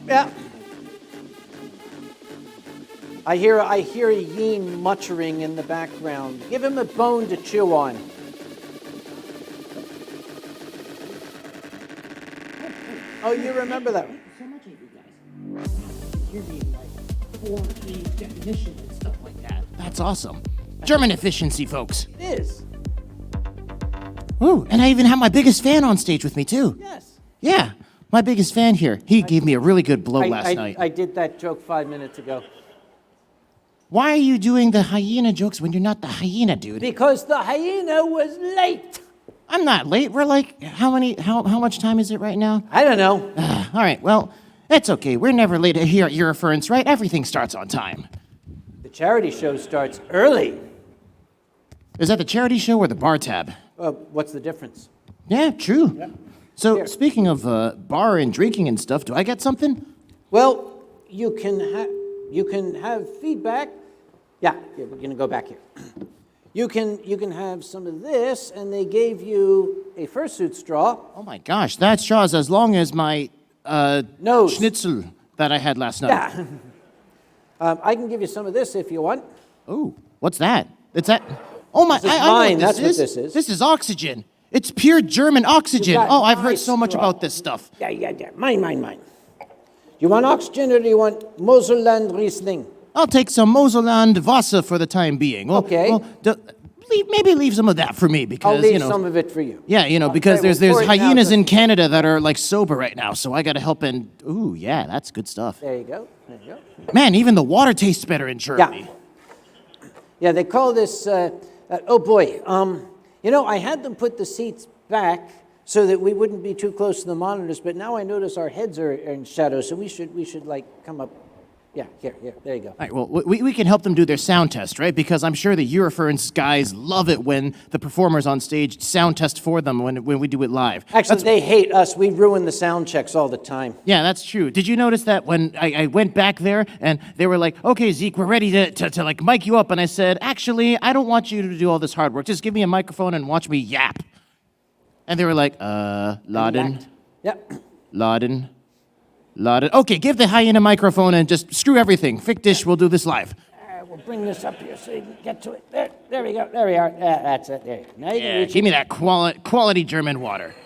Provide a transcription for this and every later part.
Yeah. I hear a yin muttering in the background. Give him a bone to chew on. Oh, you remember that? So much of you guys. You're being like 4-3 definition and stuff like that. That's awesome. German efficiency, folks. It is. Ooh, and I even have my biggest fan on stage with me, too. Yes. Yeah, my biggest fan here. He gave me a really good blow last night. I did that joke 5 minutes ago. Why are you doing the hyena jokes when you're not the hyena, dude? Because the hyena was late. I'm not late. We're like, how much time is it right now? I don't know. All right, well, it's okay. We're never late here at Eurofurence, right? Everything starts on time. The charity show starts early. Is that the charity show or the bar tab? What's the difference? Yeah, true. Yeah. So, Here. speaking of bar and drinking and stuff, do I get something? Well, you can have feedback. Yeah, we're going to go back here. You can have some of this, and they gave you a fursuit straw. Oh my gosh, that straw is as long as my Nose. schnitzel that I had last night. Yeah. I can give you some of this if you want. Oh, what's that? It's that. Oh my! This is I know mine, what that's what this is. This is oxygen. It's pure German oxygen. got Oh, I've my heard so much straw. about this stuff. Yeah. Mine. You want oxygen or do you want Moselland Riesling? I'll take some Moselland Wasser for the time being. Well, Okay. Well, maybe leave some of that for me because I'll leave you know. some of it for you. Yeah, because Okay, there's we'll pour it down hyenas to- in Canada that are like sober right now, so I got to help and ooh, yeah, that's good stuff. There you go. Man, even the water tastes better in Germany. Yeah, they call this, oh boy, I had them put the seats back so that we wouldn't be too close to the monitors, but now I notice our heads are in shadow, so we should like come up. Yeah, here, there you go. All right, well, we can help them do their sound test, right? Because I'm sure the Eurofurence guys love it when the performers on stage sound test for them when we do it live. Actually, they hate us. We ruin the sound checks all the time. Yeah, that's true. Did you notice that when I went back there and they were like, okay, Zeke, we're ready to like mic you up. And I said, actually, I don't want you to do all this hard work. Just give me a microphone and watch me yap. And they were like, Laden, Yep. Laden. Okay, give the hyena microphone and just screw everything. Fick dish, we'll do this live. We'll bring this up here so you can get to it. There we go. There we are. That's it. There. Now you can Yeah, reach give me that quality German water.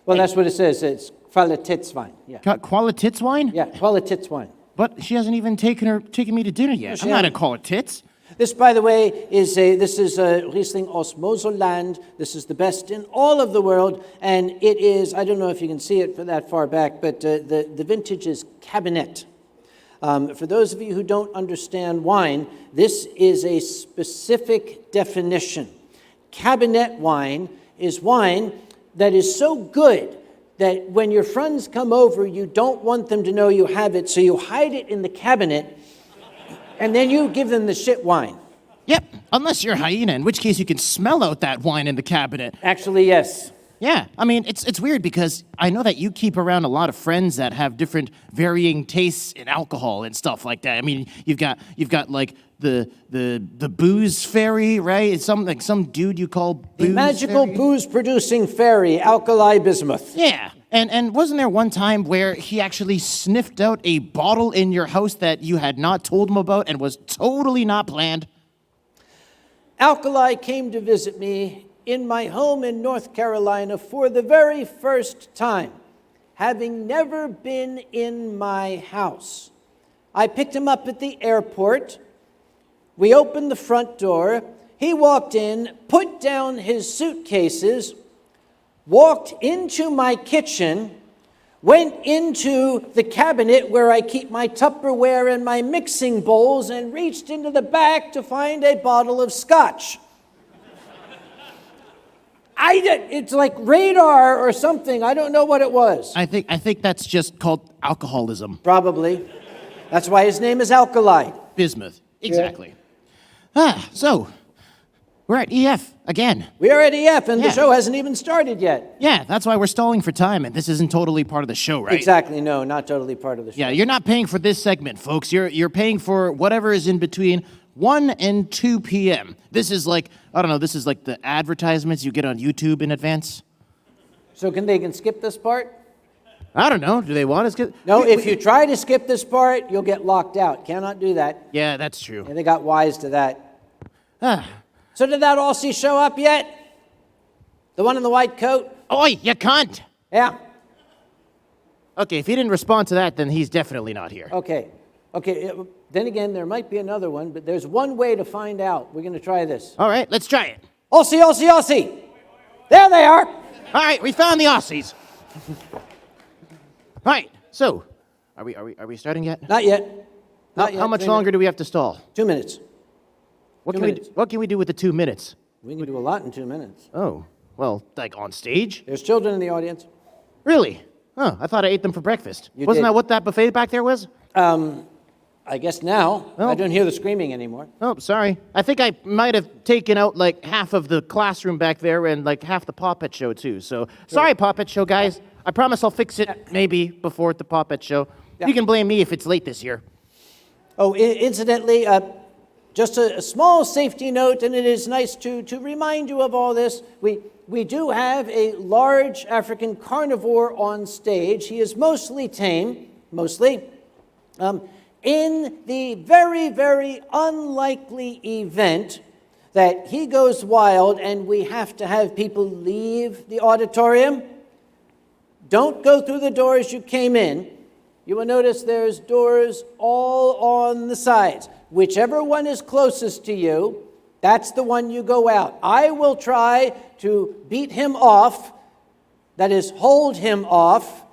Well, that's what it says. It's Qualitätswein. Yeah. Qualitätswein? Yeah, Qualitätswein. But she hasn't even taken me to dinner yet. I'm not hasn't. gonna call it tits. This, by the way, is a Riesling aus Moselland. This is the best in all of the world, and it is, I don't know if you can see it for that far back, but the vintage is Cabinet. For those of you who don't understand wine, this is a specific definition. Cabinet wine is wine that is so good that when your friends come over, you don't want them to know you have it, so you hide it in the cabinet, and then you give them the shit wine. Yep, unless you're a hyena, in which case you can smell out that wine in the cabinet. Actually, yes. Yeah, I mean, it's weird because I know that you keep around a lot of friends that have different varying tastes in alcohol and stuff like that. I mean, you've got like the booze fairy, right? It's some dude you call booze The magical fairy. booze-producing fairy, Alkali Bismuth. Yeah, and wasn't there one time where he actually sniffed out a bottle in your house that you had not told him about and was totally not planned? Alkali came to visit me in my home in North Carolina for the very first time, having never been in my house. I picked him up at the airport. We opened the front door. He walked in, put down his suitcases, walked into my kitchen, went into the cabinet where I keep my Tupperware and my mixing bowls, and reached into the back to find a bottle of scotch. It's like radar or something. I don't know what it was. I think that's just called alcoholism. Probably. That's why his name is Alkali. Bismuth. Exactly. So we're at EF again. We are at EF, and Yeah. the show hasn't even started yet. Yeah, that's why we're stalling for time, and this isn't totally part of the show, right? Exactly. No, not totally part of the show. Yeah, you're not paying for this segment, folks. You're paying for whatever is in between 1 and 2 p.m. This is like, I don't know, this is like the advertisements you get on YouTube in advance. So they can skip this part? I don't know. Do they want us to? No, if you try to skip this part, you'll get locked out. Cannot do that. Yeah, that's true. And they got wise to that. Ah. So did that Aussie show up yet? The one in the white coat? Oi, you cunt! Yeah. Okay, if he didn't respond to that, then he's definitely not here. Okay. Then again, there might be another one, but there's one way to find out. We're going to try this. All right, let's try it. Aussie, Aussie, Aussie! There they are! All right, we found the Aussies. All right, so are we starting yet? Not yet. Not yet. How much 3 longer minutes. do we have to stall? 2 minutes. What 2 can minutes. what can we do with the 2 minutes? We can do a lot in 2 minutes. Oh, well, like on stage? There's children in the audience. Really? Oh, I thought I ate them for breakfast. You Wasn't did. that what that buffet back there was? I guess now. Well- I don't hear the screaming anymore. Oh, sorry. I think I might have taken out like half of the classroom back there and like half the Puppet Show too. So sorry, Puppet Show guys. I promise I'll fix it maybe before the Puppet Show. Yeah. You can blame me if it's late this year. Oh, incidentally, just a small safety note, and it is nice to remind you of all this. We do have a large African carnivore on stage. He is mostly tame, mostly. In the very, very unlikely event that he goes wild and we have to have people leave the auditorium, don't go through the doors you came in. You will notice there's doors all on the sides. Whichever one is closest to you, that's the one you go out. I will try to beat him off, that is, hold him off.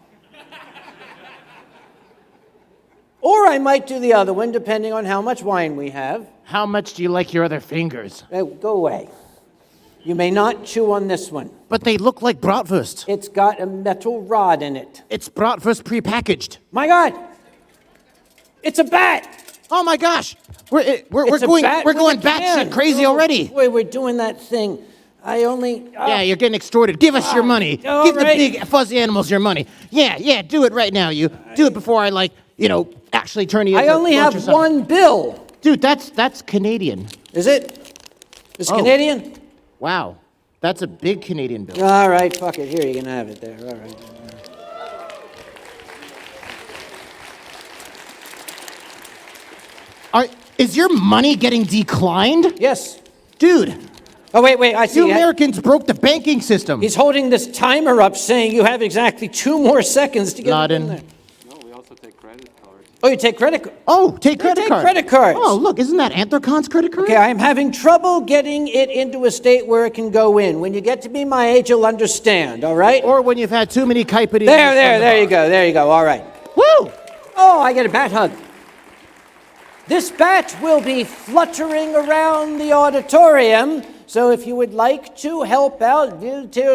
Or I might do the other one, depending on how much wine we have. How much do you like your other fingers? Go away. You may not chew on this one. But they look like bratwurst. It's got a metal rod in it. It's bratwurst prepackaged. My God! It's a bat! Oh my gosh! We're It's a going bat we're with going a can. batshit crazy Oh, already. Boy, we're doing that thing. I only... Yeah, you're getting extorted. Give us your money. all Give the right. big fuzzy animals your money. Yeah, do it right now. You do it before I actually turn you. I into only lunch or have something. one bill. Dude, that's Canadian. Is it? It's Oh. Canadian? Wow, that's a big Canadian bill. All right, fuck it. Here, you can have it there. All right. Is your money getting declined, Yes. dude? Oh, wait, I see. You Americans broke the banking system. He's holding this timer up saying you have exactly 2 more seconds to get it in Laden. there. No, we also take credit cards. Oh, you take credit card? Oh, take credit take cards. credit cards. Oh, look, isn't that Anthrocon's credit card? Okay, I'm having trouble getting it into a state where it can go in. When you get to be my age, you'll understand, all right? Or when you've had too many kaipitis. There you go, all right. Woo! Oh, I get a bat hug. This bat will be fluttering around the auditorium, so if you would like to help out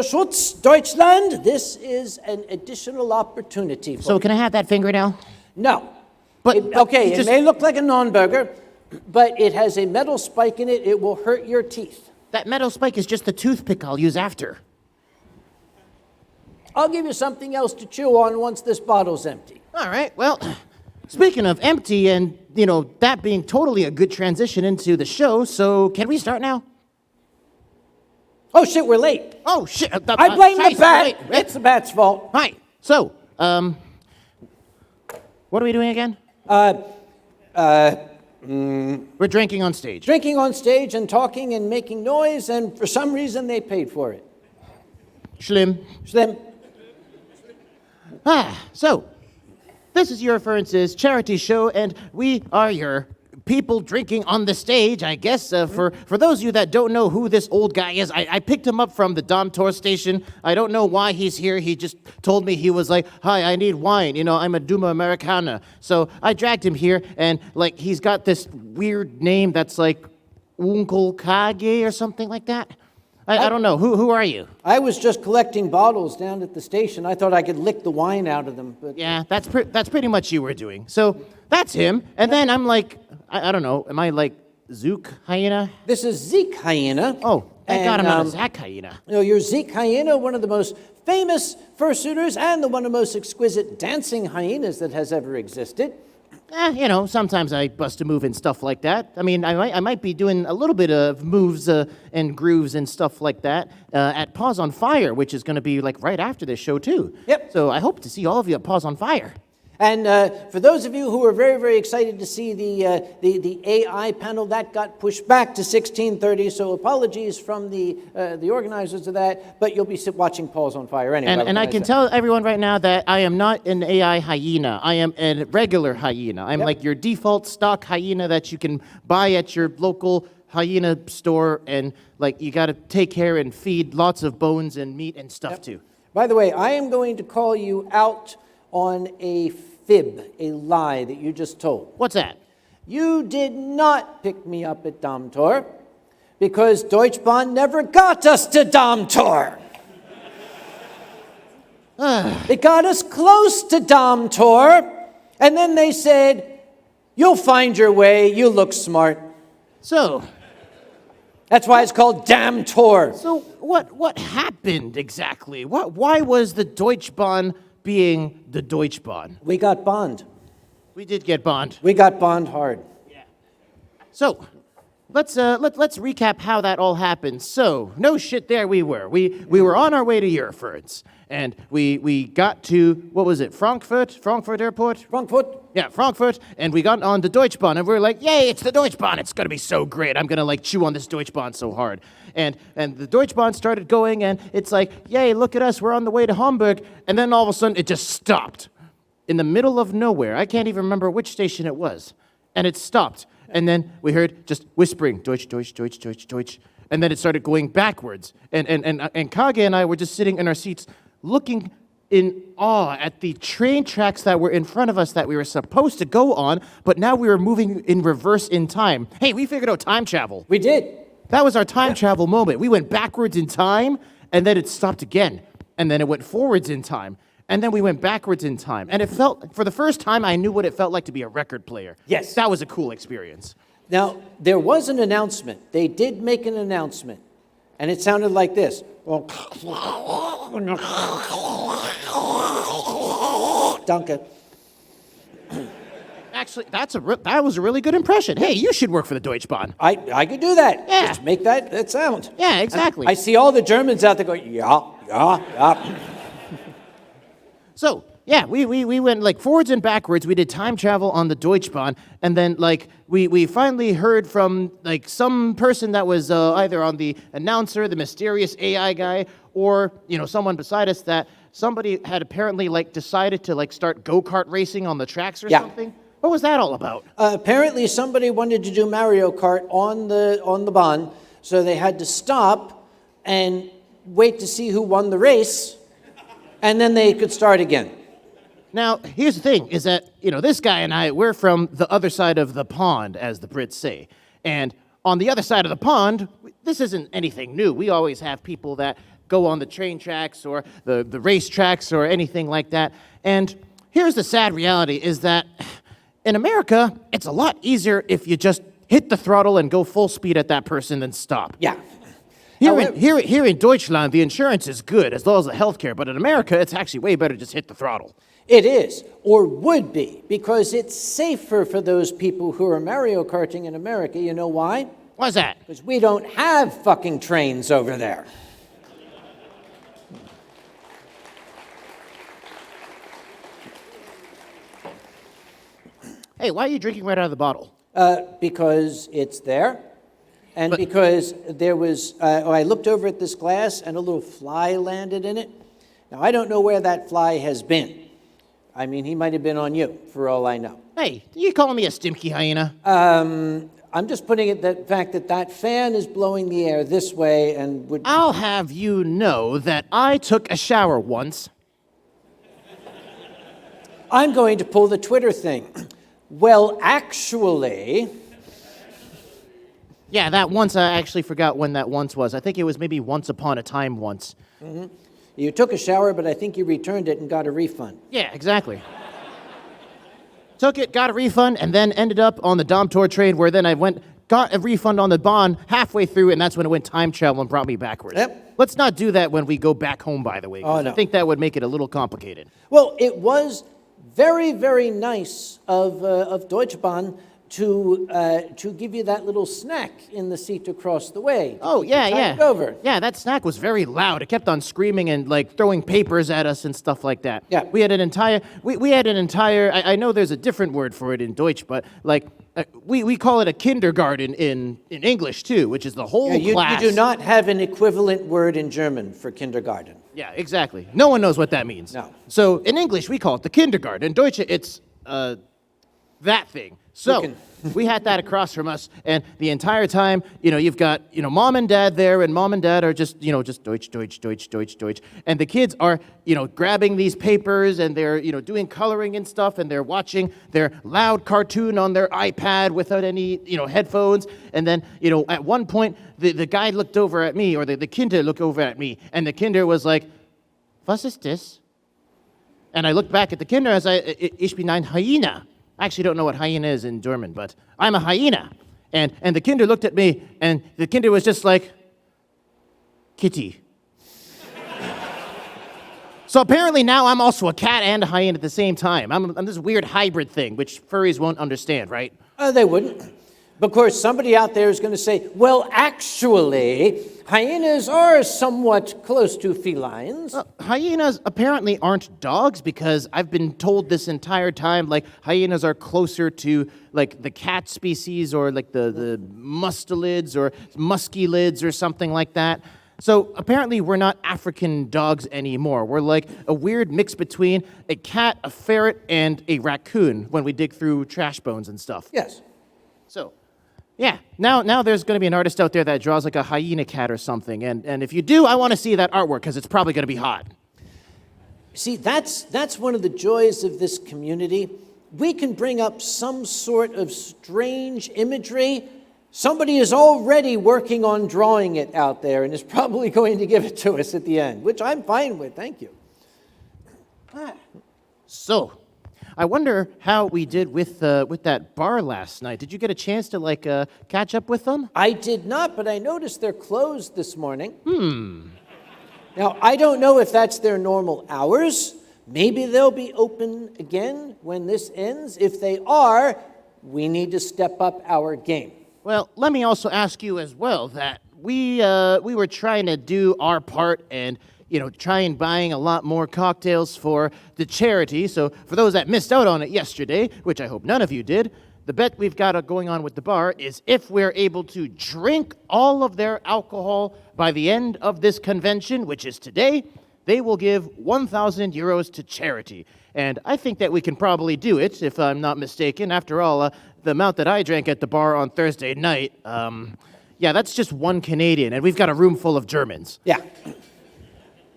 Schutz Deutschland, this is an additional opportunity for So you. can I have that finger now? No. But- It- but okay, you it just- may look like a non-burger, but it has a metal spike in it. It will hurt your teeth. That metal spike is just the toothpick I'll use after. I'll give you something else to chew on once this bottle's empty. All right, well, speaking of empty and, that being totally a good transition into the show, so can we start now? Oh, shit, we're late. Oh, shit. I blame the Scheiße, bat. right. It's the bat's fault. Right, so, what are we doing again? We're drinking on stage. Drinking on stage and talking and making noise, and for some reason they paid for it. Schlimm. Slim. So, this is Eurofurence charity show, and we are your people drinking on the stage, I guess. For those of you that don't know who this old guy is, I picked him up from the Dom Tour station. I don't know why he's here. He just told me he was like, hi, I need wine. I'm a Duma Americana. So I dragged him here, and he's got this weird name that's like Onkel Kage or something like that. I don't know. Who are you? I was just collecting bottles down at the station. I thought I could lick the wine out of them. But Yeah, that's pretty much you were doing. So that's him. And then I'm like, I don't know. Am I like Zook Hyena? This is Zeke Hyena. Oh, thank God I'm not a And, Zach Hyena. You're Zeke Hyena, one of the most famous fursuiters and one of the most exquisite dancing hyenas that has ever existed. Sometimes I bust a move and stuff like that. I mean, I might be doing a little bit of moves and grooves and stuff like that at Paws on Fire, which is going to be like right after this show too. Yep. So I hope to see all of you at Paws on Fire. And for those of you who are very, very excited to see the AI panel, that got pushed back to 16:30. So apologies from the organizers of that, but you'll be watching Paws on Fire anyway. And I can tell everyone right now that I am not an AI hyena. I am a regular hyena. I'm like your default stock hyena that you can buy at your local hyena store, and like you got to take care and feed lots of bones and meat and stuff too. By the way, I am going to call you out on a fib, a lie that you just told. What's that? You did not pick me up at Domtor because Deutsche Bahn never got us to Domtor. It got us close to Domtor, and then they said, "You'll find your way, you look smart." So That's why it's called Damtor. So what happened exactly? Why was the Deutsche Bahn being the Deutsche Bahn? We got bond. We did get bond. We got bond hard. So let's recap how that all happened. So no shit, there we were. We were on our way to Eurofurence, and we got to, what was it, Frankfurt Airport? Frankfurt. Yeah, Frankfurt, and we got on the Deutsche Bahn, and we were like, yay, it's the Deutsche Bahn, it's gonna be so great, I'm gonna like chew on this Deutsche Bahn so hard. And the Deutsche Bahn started going, and it's like, yay, look at us, we're on the way to Hamburg, and then all of a sudden it just stopped. In the middle of nowhere, I can't even remember which station it was, and it stopped. And then we heard just whispering, Deutsch, Deutsch, Deutsch, Deutsch, Deutsch, and then it started going backwards. And Kage and I were just sitting in our seats looking in awe at the train tracks that were in front of us that we were supposed to go on, but now we were moving in reverse in time. Hey, we figured out time travel. We did. That was our time travel moment. We went backwards in time, and then it stopped again. And then it went forwards in time. And then we went backwards in time. And it felt, for the first time, I knew what it felt like to be a record player. Yes. That was a cool experience. Now, there was an announcement. They did make an announcement. And it sounded like this. Danke. Actually, that was a really good impression. Hey, you should work for the Deutsche Bahn. I could do that. Yeah. Just make that sound. Yeah, exactly. I see all the Germans out there going, yeah, yeah, yeah. So, yeah, we went like forwards and backwards. We did time travel on the Deutsche Bahn, and then like we finally heard from like some person that was either on the announcer, the mysterious AI guy, or someone beside us that somebody had apparently like decided to like start go-kart racing on the tracks or something. What was that all about? Apparently, somebody wanted to do Mario Kart on the Bahn, so they had to stop and wait to see who won the race. And then they could start again. Now, here's the thing, is that, this guy and I, we're from the other side of the pond, as the Brits say. And on the other side of the pond, this isn't anything new. We always have people that go on the train tracks or the race tracks or anything like that. And here's the sad reality, is that in America, it's a lot easier if you just hit the throttle and go full speed at that person than stop. Yeah. Here in Deutschland, the insurance is good, as well as the healthcare, but in America, it's actually way better to just hit the throttle. It is, or would be, because it's safer for those people who are Mario Karting in America. You know why? Why's that? Because we don't have fucking trains over there. Hey, why are you drinking right out of the bottle? Because it's there. And because there was, I looked over at this glass and a little fly landed in it. Now, I don't know where that fly has been. I mean, he might have been on you, for all I know. Hey, you calling me a stimky hyena? I'm just putting it the fact that fan is blowing the air this way and would... I'll have you know that I took a shower once. I'm going to pull the Twitter thing. Well, actually... Yeah, that once, I actually forgot when that once was. I think it was maybe once upon a time once. Mm-hmm. You took a shower, but I think you returned it and got a refund. Yeah, exactly. Took it, got a refund, and then ended up on the Domtor train, where then I got a refund on the Bahn halfway through, and that's when it went time travel and brought me backwards. Yep. Let's not do that when we go back home, by the way. Oh, no. I think that would make it a little complicated. Well, it was very, very nice of Deutsche Bahn to give you that little snack in the seat across the way. Oh, yeah, yeah. Tide over. Yeah, that snack was very loud. It kept on screaming and, like, throwing papers at us and stuff like that. Yeah. We had an entire, I know there's a different word for it in Deutsch, but, like, we call it a kindergarten in English, too, which is the whole Yeah, class. you do not have an equivalent word in German for kindergarten. Yeah, exactly. No one knows what that means. No. So, in English, we call it the kindergarten. In Deutsch, it's, that thing. So, we had that across from us, and the entire time, you've got, mom and dad there, and mom and dad are just, just Deutsch, Deutsch, Deutsch, Deutsch, Deutsch. And the kids are, grabbing these papers, and they're, doing coloring and stuff, and they're watching their loud cartoon on their iPad without any, headphones. And then, at one point, the guy looked over at me, or the Kinder looked over at me, and the Kinder was like, was ist das? And I looked back at the Kinder as ich bin ein Hyena. I actually don't know what hyena is in German, but I'm a hyena. And the Kinder looked at me, and the Kinder was just like, kitty. So apparently now I'm also a cat and a hyena at the same time. I'm this weird hybrid thing, which furries won't understand, right? They wouldn't. Of course, somebody out there is going to say, well, actually, hyenas are somewhat close to felines. Hyenas apparently aren't dogs, because I've been told this entire time, like, hyenas are closer to, like, the cat species, or, like, the mustelids or musculids or something like that. So apparently we're not African dogs anymore. We're like a weird mix between a cat, a ferret, and a raccoon when we dig through trash bones and stuff. Yes. So, yeah, now there's going to be an artist out there that draws like a hyena cat or something. And if you do, I want to see that artwork, because it's probably going to be hot. See, that's one of the joys of this community. We can bring up some sort of strange imagery. Somebody is already working on drawing it out there and is probably going to give it to us at the end, which I'm fine with. Thank you. So, I wonder how we did with that bar last night. Did you get a chance to catch up with them? I did not, but I noticed they're closed this morning. Now, I don't know if that's their normal hours. Maybe they'll be open again when this ends. If they are, we need to step up our game. Well, let me also ask you as well that we were trying to do our part and, try and buying a lot more cocktails for the charity. So for those that missed out on it yesterday, which I hope none of you did, the bet we've got going on with the bar is if we're able to drink all of their alcohol by the end of this convention, which is today, they will give 1,000 euros to charity. And I think that we can probably do it, if I'm not mistaken. After all, the amount that I drank at the bar on Thursday night, yeah, that's just one Canadian, and we've got a room full of Germans. Yeah.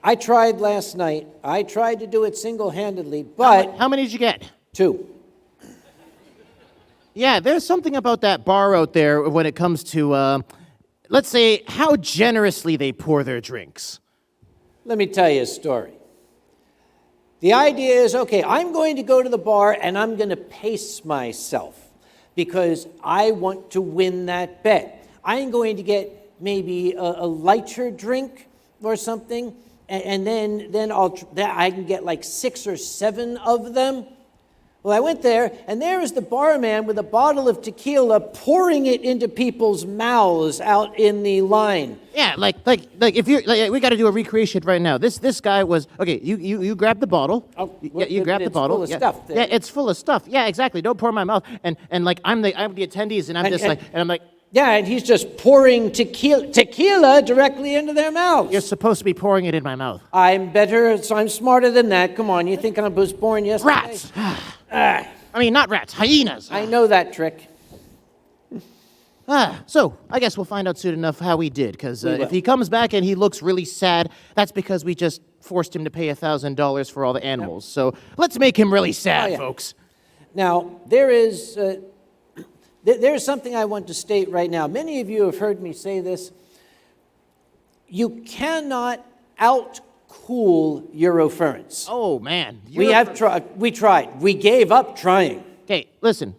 I tried last night. I tried to do it single-handedly, but... How many did you get? 2. Yeah, there's something about that bar out there when it comes to, let's say, how generously they pour their drinks. Let me tell you a story. The idea is, okay, I'm going to go to the bar and I'm going to pace myself because I want to win that bet. I'm going to get maybe a lighter drink or something, and then I can get like 6 or 7 of them. Well, I went there, and there is the barman with a bottle of tequila pouring it into people's mouths out in the line. Yeah, like if you're we got to do a recreation right now. This guy was okay. You grab the bottle. Oh, you grab the bottle. It's full of stuff. Yeah, it's full of stuff. Yeah, exactly. Don't pour in my mouth. And like I'm the attendees, and I'm like. Yeah, and he's just pouring tequila directly into their mouths. You're supposed to be pouring it in my mouth. I'm better, so I'm smarter than that. Come on, you think I was born yesterday? Rats. I mean, not rats, hyenas. I know that trick. So I guess we'll find out soon enough how he did, because if he comes back and he looks really sad, that's because we just forced him to pay $1,000 for all the animals. Yep. So let's make him really sad, folks. Now, there's something I want to state right now. Many of you have heard me say this. You cannot out-cool Eurofurence. Oh, man. We have tried. We tried. We gave up trying. Okay, listen.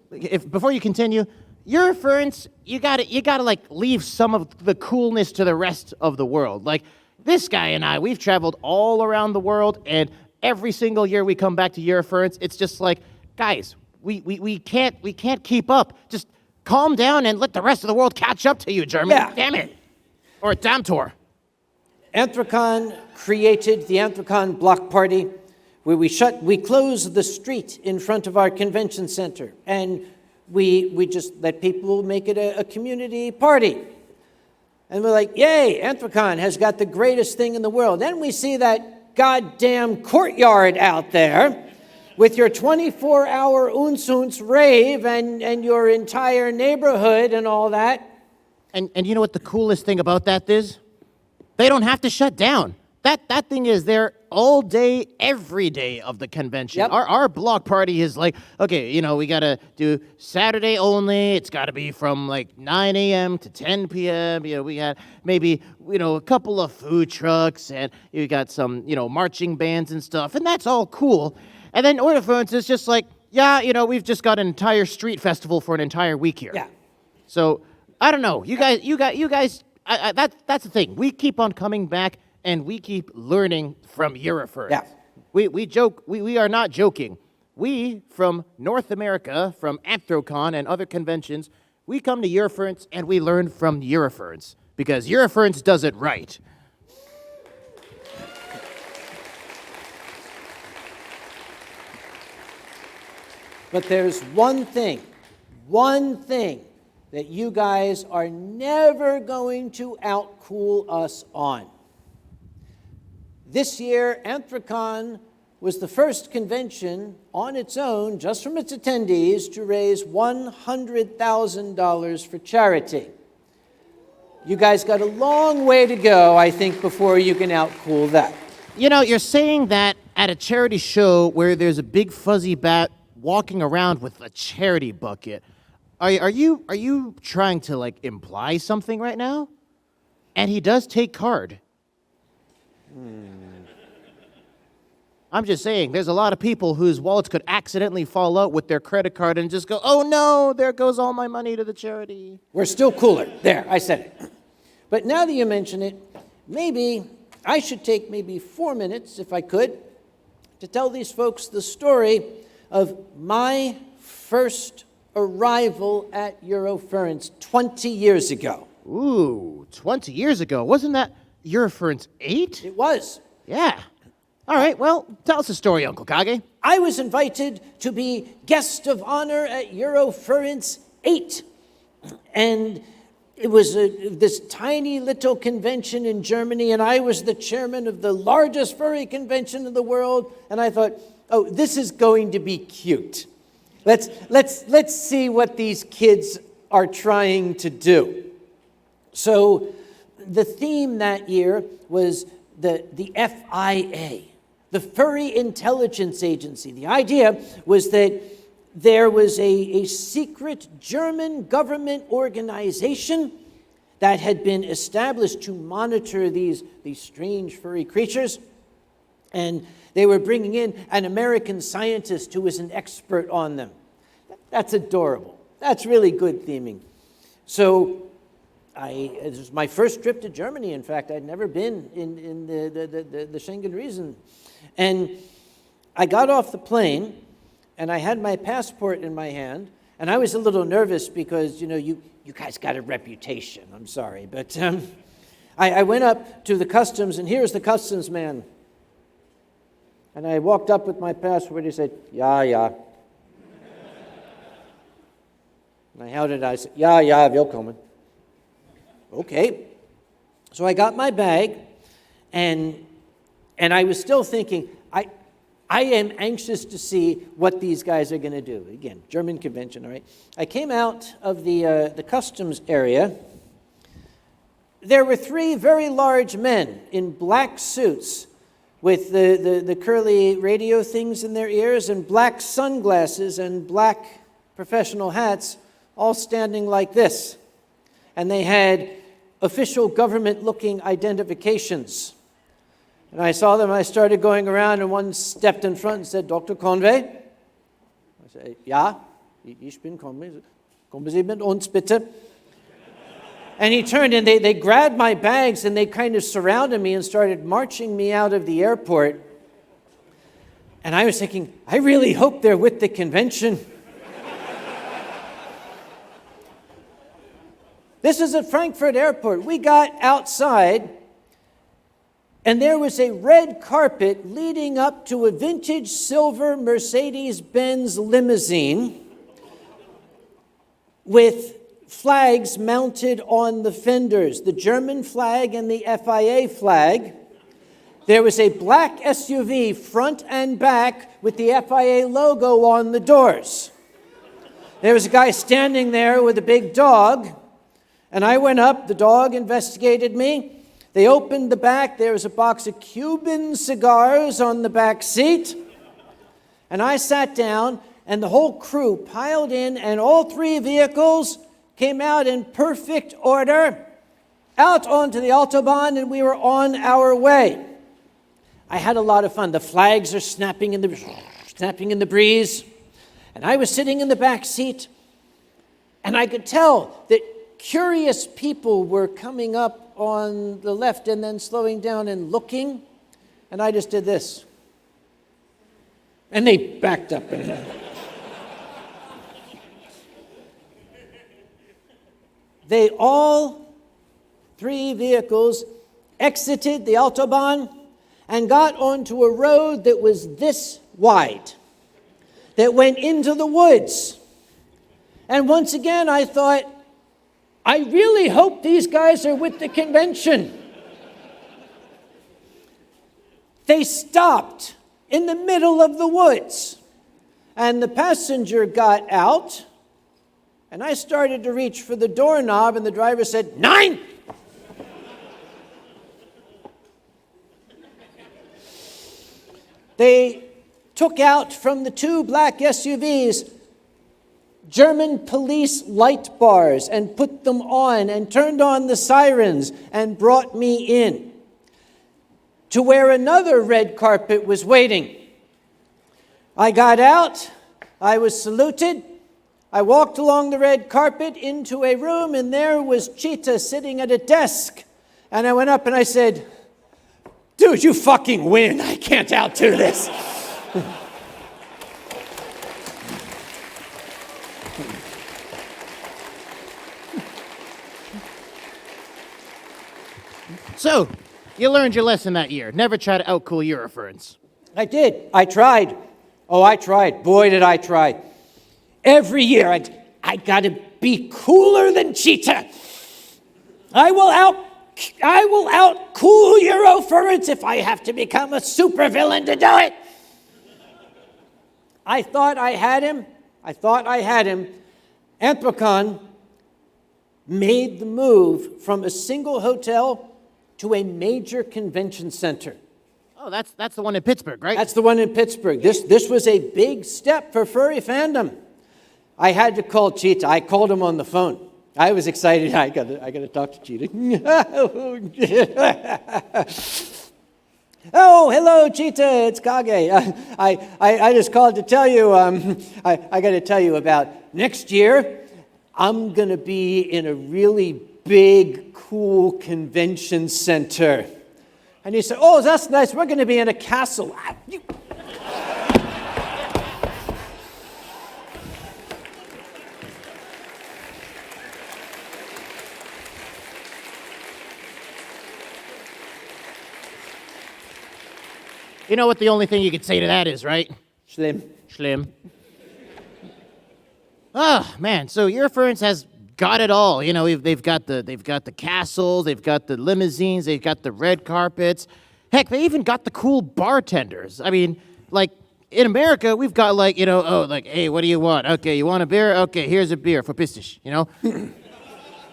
Before you continue, Eurofurence, you gotta like leave some of the coolness to the rest of the world. Like this guy and I, we've traveled all around the world, and every single year we come back to Eurofurence, it's just like, guys, we can't keep up. Just calm down and let the rest of the world catch up to you, Germany. Yeah. Damn it. Or damn tour. Anthrocon created the Anthrocon Block Party, where we close the street in front of our convention center, and we just let people make it a community party. And we're like, yay, Anthrocon has got the greatest thing in the world. Then we see that goddamn courtyard out there with your 24-hour Unsun's rave and your entire neighborhood and all that. And you know what the coolest thing about that is? They don't have to shut down. That thing is there all day, every day of the convention. Yep. Our block party is like, okay, you know, we got to do Saturday only. It's got to be from like 9 a.m. to 10 p.m. You know, we got maybe, you know, a couple of food trucks, and you got some, you know, marching bands and stuff, and that's all cool. And then Eurofurence is just like, yeah, you know, we've just got an entire street festival for an entire week here. Yeah. So, I don't know. You guys, that's the thing. We keep on coming back, and we keep learning from Eurofurence. Yeah. We joke, we are not joking. We, from North America, from Anthrocon and other conventions, we come to Eurofurence and we learn from Eurofurence, because Eurofurence does it right. But there's one thing that you guys are never going to outcool us on. This year, Anthrocon was the first convention on its own, just from its attendees, to raise $100,000 for charity. You guys got a long way to go, I think, before you can outcool that. You know, you're saying that at a charity show where there's a big fuzzy bat walking around with a charity bucket. Are you trying to, like, imply something right now? And he does take card. I'm just saying, there's a lot of people whose wallets could accidentally fall out with their credit card and just go, oh no, there goes all my money to the charity. We're still cooler. There, I said it. But now that you mention it, maybe I should take maybe 4 minutes, if I could, to tell these folks the story of my first arrival at Eurofurence 20 years ago. Ooh, 20 years ago. Wasn't that Eurofurence 8? It was. Yeah. All right, well, tell us a story, Uncle Kage. I was invited to be guest of honor at Eurofurence 8. And it was this tiny little convention in Germany, and I was the chairman of the largest furry convention in the world. And I thought, oh, this is going to be cute. Let's see what these kids are trying to do. So the theme that year was the FIA, the Furry Intelligence Agency. The idea was that there was a secret German government organization that had been established to monitor these strange furry creatures. And they were bringing in an American scientist who was an expert on them. That's adorable. That's really good theming. So it was my first trip to Germany. In fact, I'd never been in the Schengen region. And I got off the plane, and I had my passport in my hand, and I was a little nervous because, you know, you guys got a reputation. I'm sorry. But I went up to the customs, and here's the customs man. And I walked up with my passport. He said, ja. And I held it. I said, ja, willkommen. Okay. So I got my bag, and I was still thinking, I am anxious to see what these guys are going to do. Again, German convention, all right? I came out of the customs area. There were 3 very large men in black suits with the curly radio things in their ears and black sunglasses and black professional hats, all standing like this. And they had official government-looking identifications. And I saw them, I started going around, and one stepped in front and said, Dr. Conway? I said, ja, ich bin Conway. Kommen Sie mit uns, bitte. And he turned, and they grabbed my bags, and they kind of surrounded me and started marching me out of the airport. And I was thinking, I really hope they're with the convention. This is at Frankfurt Airport. We got outside, and there was a red carpet leading up to a vintage silver Mercedes-Benz limousine with flags mounted on the fenders, the German flag and the FIA flag. There was a black SUV front and back with the FIA logo on the doors. There was a guy standing there with a big dog, and I went up. The dog investigated me. They opened the back. There was a box of Cuban cigars on the back seat. And I sat down, and the whole crew piled in, and all three vehicles came out in perfect order, out onto the Autobahn, and we were on our way. I had a lot of fun. The flags are snapping in the breeze. And I was sitting in the back seat, and I could tell that curious people were coming up on the left and then slowing down and looking. And I just did this. And they backed up. They all, three vehicles, exited the Autobahn and got onto a road that was this wide, that went into the woods. And once again, I thought, I really hope these guys are with the convention. They stopped in the middle of the woods, and the passenger got out, and I started to reach for the doorknob, and the driver said, 9! They took out from the two black SUVs German police light bars and put them on and turned on the sirens and brought me in to where another red carpet was waiting. I got out, I was saluted, I walked along the red carpet into a room, and there was Cheetah sitting at a desk. And I went up and I said, dude, you fucking win. I can't outdo this. So, you learned your lesson that year. Never try to outcool Eurofurence. I did. I tried. Oh, I tried. Boy, did I try. Every year, I got to be cooler than Cheetah. I will outcool Eurofurence if I have to become a supervillain to do it. I thought I had him. Anthrocon made the move from a single hotel to a major convention center. Oh, that's the one in Pittsburgh, right? That's the one in Pittsburgh. This was a big step for furry fandom. I had to call Cheetah. I called him on the phone. I was excited. I got to talk to Cheetah. Oh, hello, Cheetah. It's Kage. I just called to tell you. I got to tell you about next year. I'm going to be in a really big, cool convention center. And he said, oh, that's nice. We're going to be in a castle. You know what the only thing you could say to that is, right? Schlimm. Oh, man. So Eurofurence has got it all. You know, they've got the castles, they've got the limousines, they've got the red carpets. Heck, they even got the cool bartenders. I mean, like, in America, we've got, like, you know, oh, like, hey, what do you want? Okay, you want a beer? Okay, here's a beer for Pistisch, you know?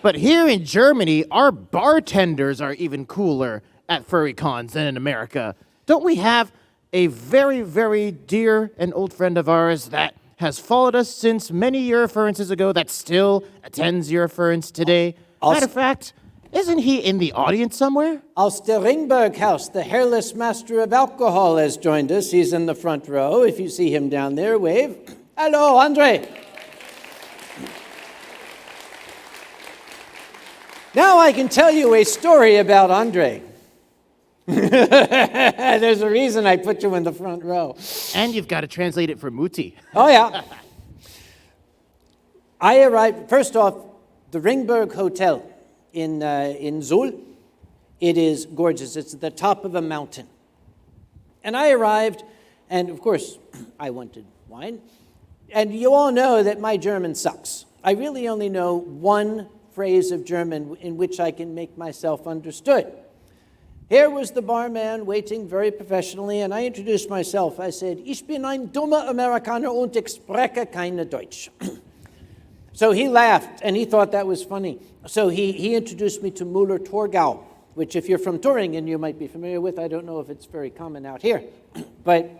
But here in Germany, our bartenders are even cooler at furry cons than in America. Don't we have a very, very dear and old friend of ours that has followed us since many Eurofurences ago that still attends Eurofurence today? Matter of fact, isn't he in the audience somewhere? Aus der Ringberg house, the hairless master of alcohol has joined us. He's in the front row. If you see him down there, wave. Hello, Andre. Now I can tell you a story about Andre. There's a reason I put you in the front row. And you've got to translate it for Muti. Oh, yeah. I arrived, first off, the Ringberg Hotel in Zul. It is gorgeous. It's at the top of a mountain. And I arrived, and of course, I wanted wine. And you all know that my German sucks. I really only know one phrase of German in which I can make myself understood. Here was the barman waiting very professionally, and I introduced myself. I said, "Ich bin ein dummer Amerikaner und ich spreche keine Deutsch." So he laughed, and he thought that was funny. So he introduced me to Müller-Thurgau, which if you're from Thuringen, you might be familiar with. I don't know if it's very common out here. But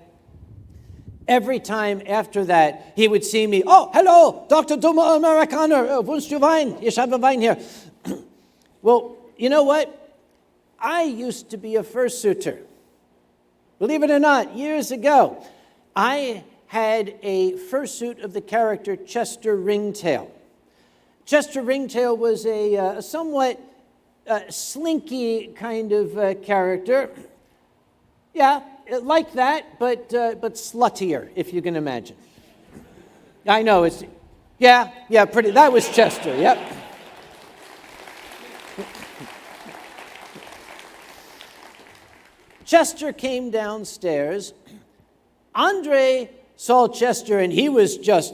every time after that, he would see me, "Oh, hello, Dr. Dummer Amerikaner, wünschst du Wein? Ich habe Wein here." Well, you know what? I used to be a fursuiter. Believe it or not, years ago, I had a fursuit of the character Chester Ringtail. Chester Ringtail was a somewhat slinky kind of character. Yeah, like that, but sluttier, if you can imagine. I know, it's, yeah, pretty, that was Chester, yep. Chester came downstairs. Andre saw Chester, and he was just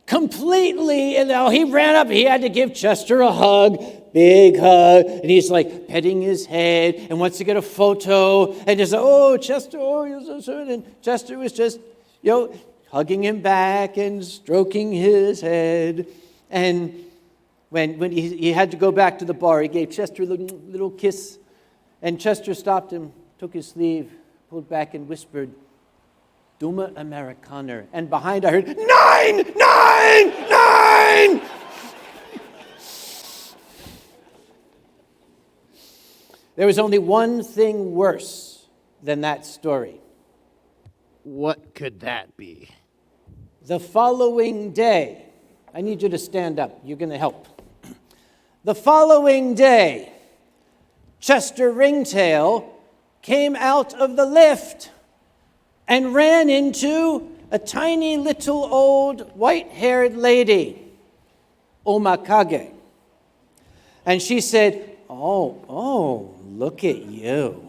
completely, he ran up, he had to give Chester a hug, big hug, and he's like petting his head and wants to get a photo, and just, "Oh, Chester, oh, you're so sweet," and Chester was just, hugging him back and stroking his head. And when he had to go back to the bar, he gave Chester a little kiss, and Chester stopped him, took his sleeve, pulled back and whispered, "Dumme Amerikaner." And behind I heard, "Nine! Nine! Nine!" There was only one thing worse than that story. What could that be? The following day, I need you to stand up. You're going to help. The following day, Chester Ringtail came out of the lift and ran into a tiny little old white-haired lady, Oma Kage. And she said, oh, look at you.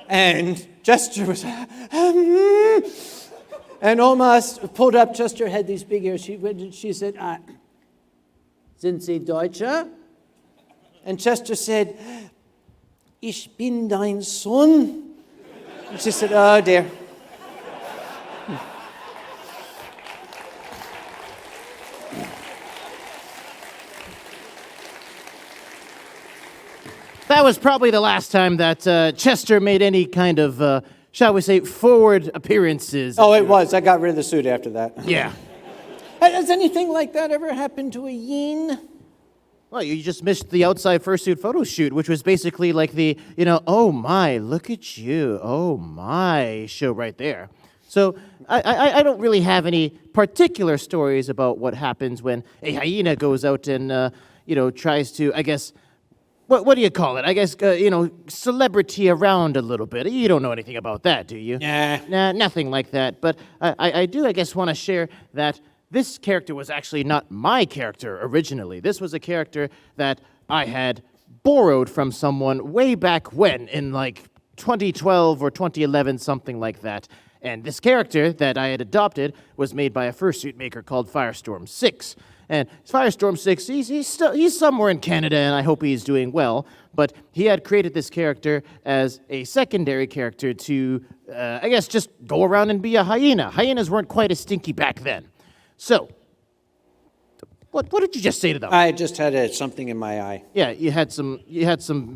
And Chester was, and Oma pulled up. Chester had these big ears. She said, "Sind Sie Deutscher?" And Chester said, "Ich bin dein Sohn." And she said, "Oh dear." That was probably the last time that Chester made any kind of, shall we say, forward appearances. Oh, it was. I got rid of the suit after that. Yeah. Has anything like that ever happened to a yin? Well, you just missed the outside fursuit photo shoot, which was basically like the, "Oh my, look at you, oh my" show right there. So I don't really have any particular stories about what happens when a hyena goes out and, tries to, I guess, what do you call it? I guess, celebrity around a little bit. You don't know anything about that, do you? Nah, nothing like that. But I do, I guess, want to share that this character was actually not my character originally. This was a character that I had borrowed from someone way back when, in like 2012 or 2011, something like that. And this character that I had adopted was made by a fursuit maker called Firestorm 6. And Firestorm 6, he's somewhere in Canada, and I hope he's doing well. But he had created this character as a secondary character to, I guess, just go around and be a hyena. Hyenas weren't quite as stinky back then. So, what did you just say to them? I just had something in my eye. Yeah, you had some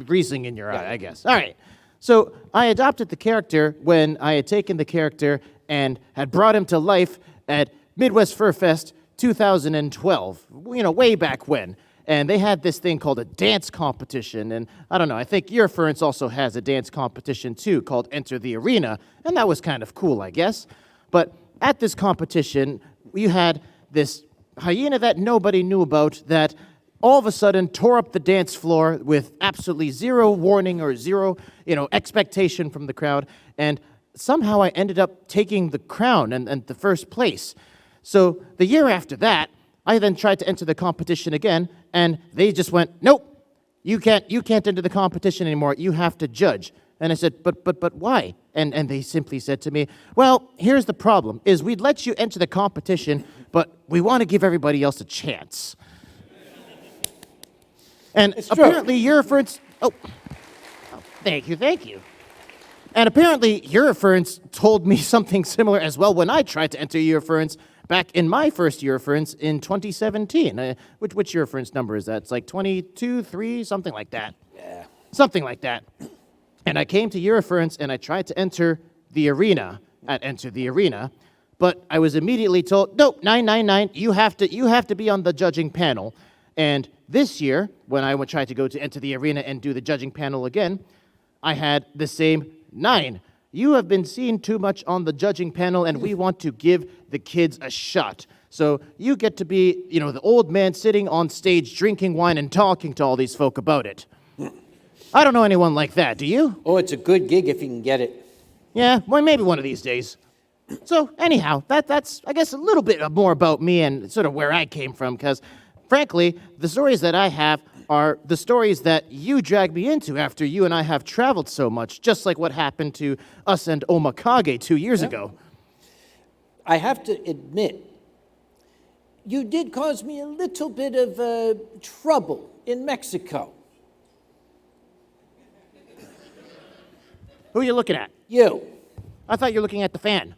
Riesling in your eye, I guess. All right. So I adopted the character when I had taken the character and had brought him to life at Midwest Fur Fest 2012, way back when. And they had this thing called a dance competition. And I don't know, I think Eurofurence also has a dance competition too called Enter the Arena. And that was kind of cool, I guess. But at this competition, you had this hyena that nobody knew about that all of a sudden tore up the dance floor with absolutely zero warning or zero, expectation from the crowd. And somehow I ended up taking the crown and the first place. So the year after that, I then tried to enter the competition again, and they just went, nope, you can't enter the competition anymore. You have to judge. And I said, but why? And they simply said to me, well, here's the problem, is we'd let you enter the competition, but we want to give everybody else a chance. And apparently Eurofurence... Oh, thank you. And apparently Eurofurence told me something similar as well when I tried to enter Eurofurence back in my first Eurofurence in 2017. Which Eurofurence number is that? It's like 22, 3, something like that. Yeah. Something like that. And I came to Eurofurence and I tried to enter the arena, but I was immediately told, no, 999, you have to be on the judging panel. And this year, when I tried to enter the arena and do the judging panel again, I had the same 9. You have been seen too much on the judging panel, and we want to give the kids a shot. So you get to be, the old man sitting on stage drinking wine and talking to all these folk about it. I don't know anyone like that, do you? Oh, it's a good gig if you can get it. Yeah, well, maybe one of these days. So anyhow, that's, I guess, a little bit more about me and sort of where I came from, because frankly, the stories that I have are the stories that you dragged me into after you and I have traveled so much, just like what happened to us and Kage 2 years ago. I have to admit, you did cause me a little bit of trouble in Mexico. Who are you looking at? You. I thought you were looking at the fan.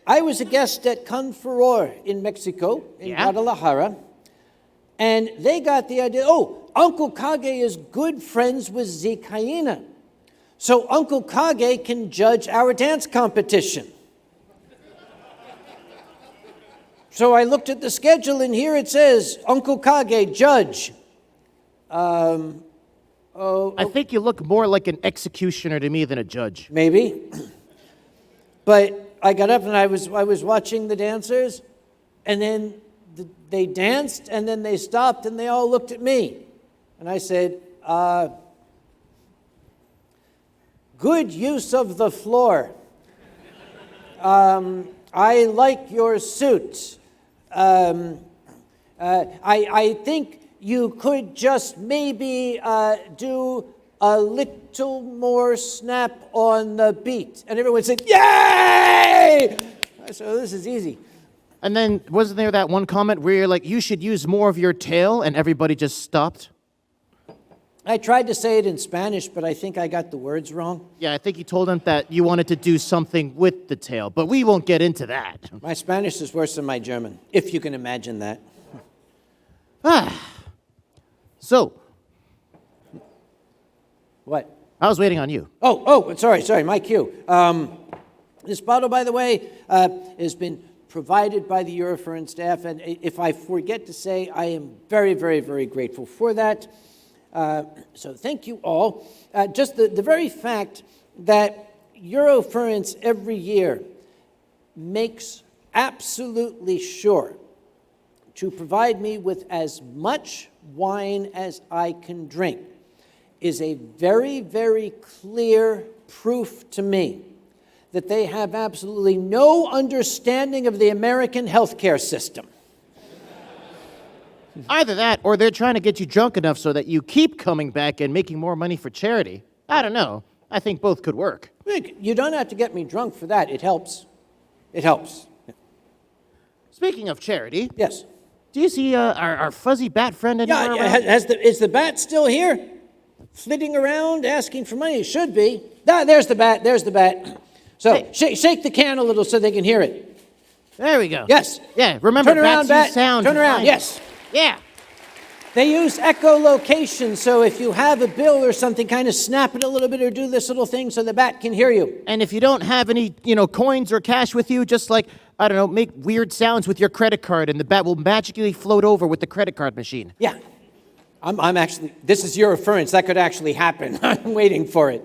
I was a guest at Confuror in Mexico, in Guadalajara, and they got the idea, Uncle Kage is good friends with Zeke Hyena, so Uncle Kage can judge our dance competition. So I looked at the schedule, and here it says, Uncle Kage, judge. I think you look more like an executioner to me than a judge. Maybe. But I got up and I was watching the dancers, and then they danced, and then they stopped, and they all looked at me. And I said, good use of the floor. I like your suit. I think you could just maybe do a little more snap on the beat. And everyone said, yay! I said, this is easy. And then wasn't there that one comment where you're like, you should use more of your tail, and everybody just stopped? I tried to say it in Spanish, but I think I got the words wrong. Yeah, I think you told them that you wanted to do something with the tail, but we won't get into that. My Spanish is worse than my German, if you can imagine that. So. What? I was waiting on you. Sorry, my cue. This bottle, by the way, has been provided by the Eurofurence staff, and if I forget to say, I am very, very, very grateful for that. So thank you all. Just the very fact that Eurofurence every year makes absolutely sure to provide me with as much wine as I can drink is a very, very clear proof to me that they have absolutely no understanding of the American healthcare system. Either that, or they're trying to get you drunk enough so that you keep coming back and making more money for charity. I don't know. I think both could work. You don't have to get me drunk for that. It helps. It helps. Speaking of charity. Yes. Do you see our fuzzy bat friend anywhere around? Is the bat still here? Flitting around, asking for money? It should be. There's the bat. There's the bat. So hey. Shake the can a little so they can hear it. There we go. Yes. Yeah, remember, turn around, bats use sound. Turn around, yes. Yeah. They use echolocation, so if you have a bill or something, kind of snap it a little bit or do this little thing so the bat can hear you. And if you don't have any, coins or cash with you, just like, I don't know, make weird sounds with your credit card and the bat will magically float over with the credit card machine. Yeah. I'm actually, this is Eurofurence. That could actually happen. I'm waiting for it.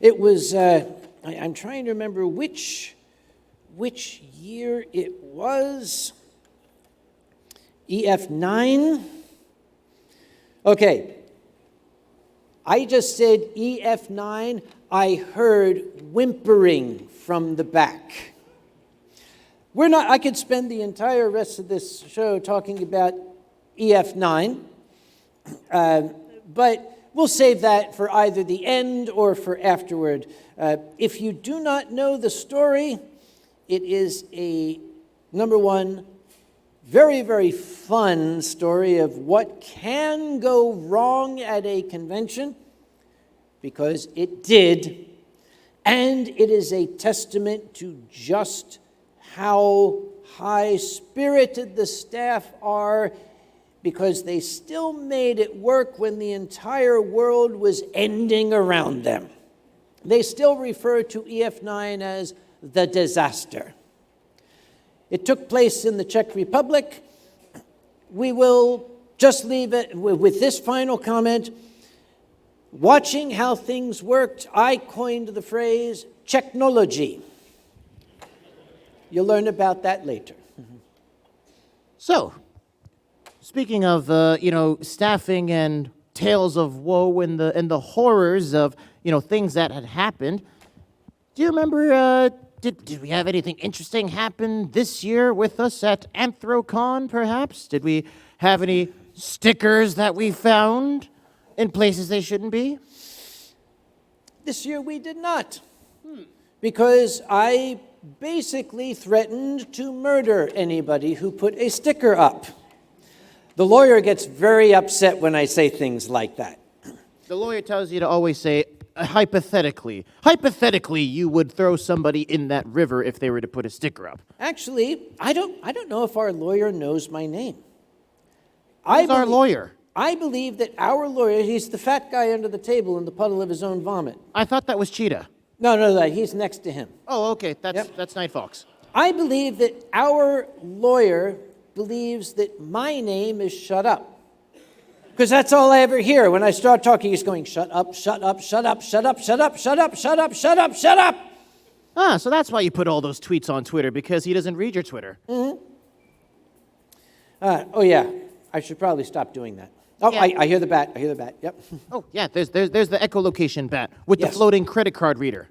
It was, I'm trying to remember which which year it was. EF9. Okay. I just said EF9. I heard whimpering from the back. I could spend the entire rest of this show talking about EF9, but we'll save that for either the end or for afterward. If you do not know the story, it is a, number one, very, very fun story of what can go wrong at a convention, because it did, and it is a testament to just how high-spirited the staff are, because they still made it work when the entire world was ending around them. They still refer to EF9 as the disaster. It took place in the Czech Republic. We will just leave it with this final comment. Watching how things worked, I coined the phrase technology. You'll learn about that later. So, speaking of, staffing and tales of woe and the horrors of, things that had happened, do you remember, did we have anything interesting happen this year with us at Anthrocon, perhaps? Did we have any stickers that we found in places they shouldn't be? This year we did not, because I basically threatened to murder anybody who put a sticker up. The lawyer gets very upset when I say things like that. The lawyer tells you to always say, hypothetically. Hypothetically, you would throw somebody in that river if they were to put a sticker up. Actually, I don't know if our lawyer knows my name. Who's our lawyer? I believe that our lawyer, he's the fat guy under the table in the puddle of his own vomit. I thought that was Cheetah. No, he's next to him. Oh, okay, that's Night Fox. I believe that our lawyer believes that my name is Shut Up. Because that's all I ever hear. When I start talking, he's going, shut up, shut up, shut up, shut up, shut up, shut up, shut up, shut up, shut up. Ah, so that's why you put all those tweets on Twitter, because he doesn't read your Twitter. Mm-hmm. Oh, yeah. I should probably stop doing that. Oh, Yeah. I hear the bat. I hear the bat. Yep. Oh, yeah, there's the echolocation bat with the Yes. floating credit card reader.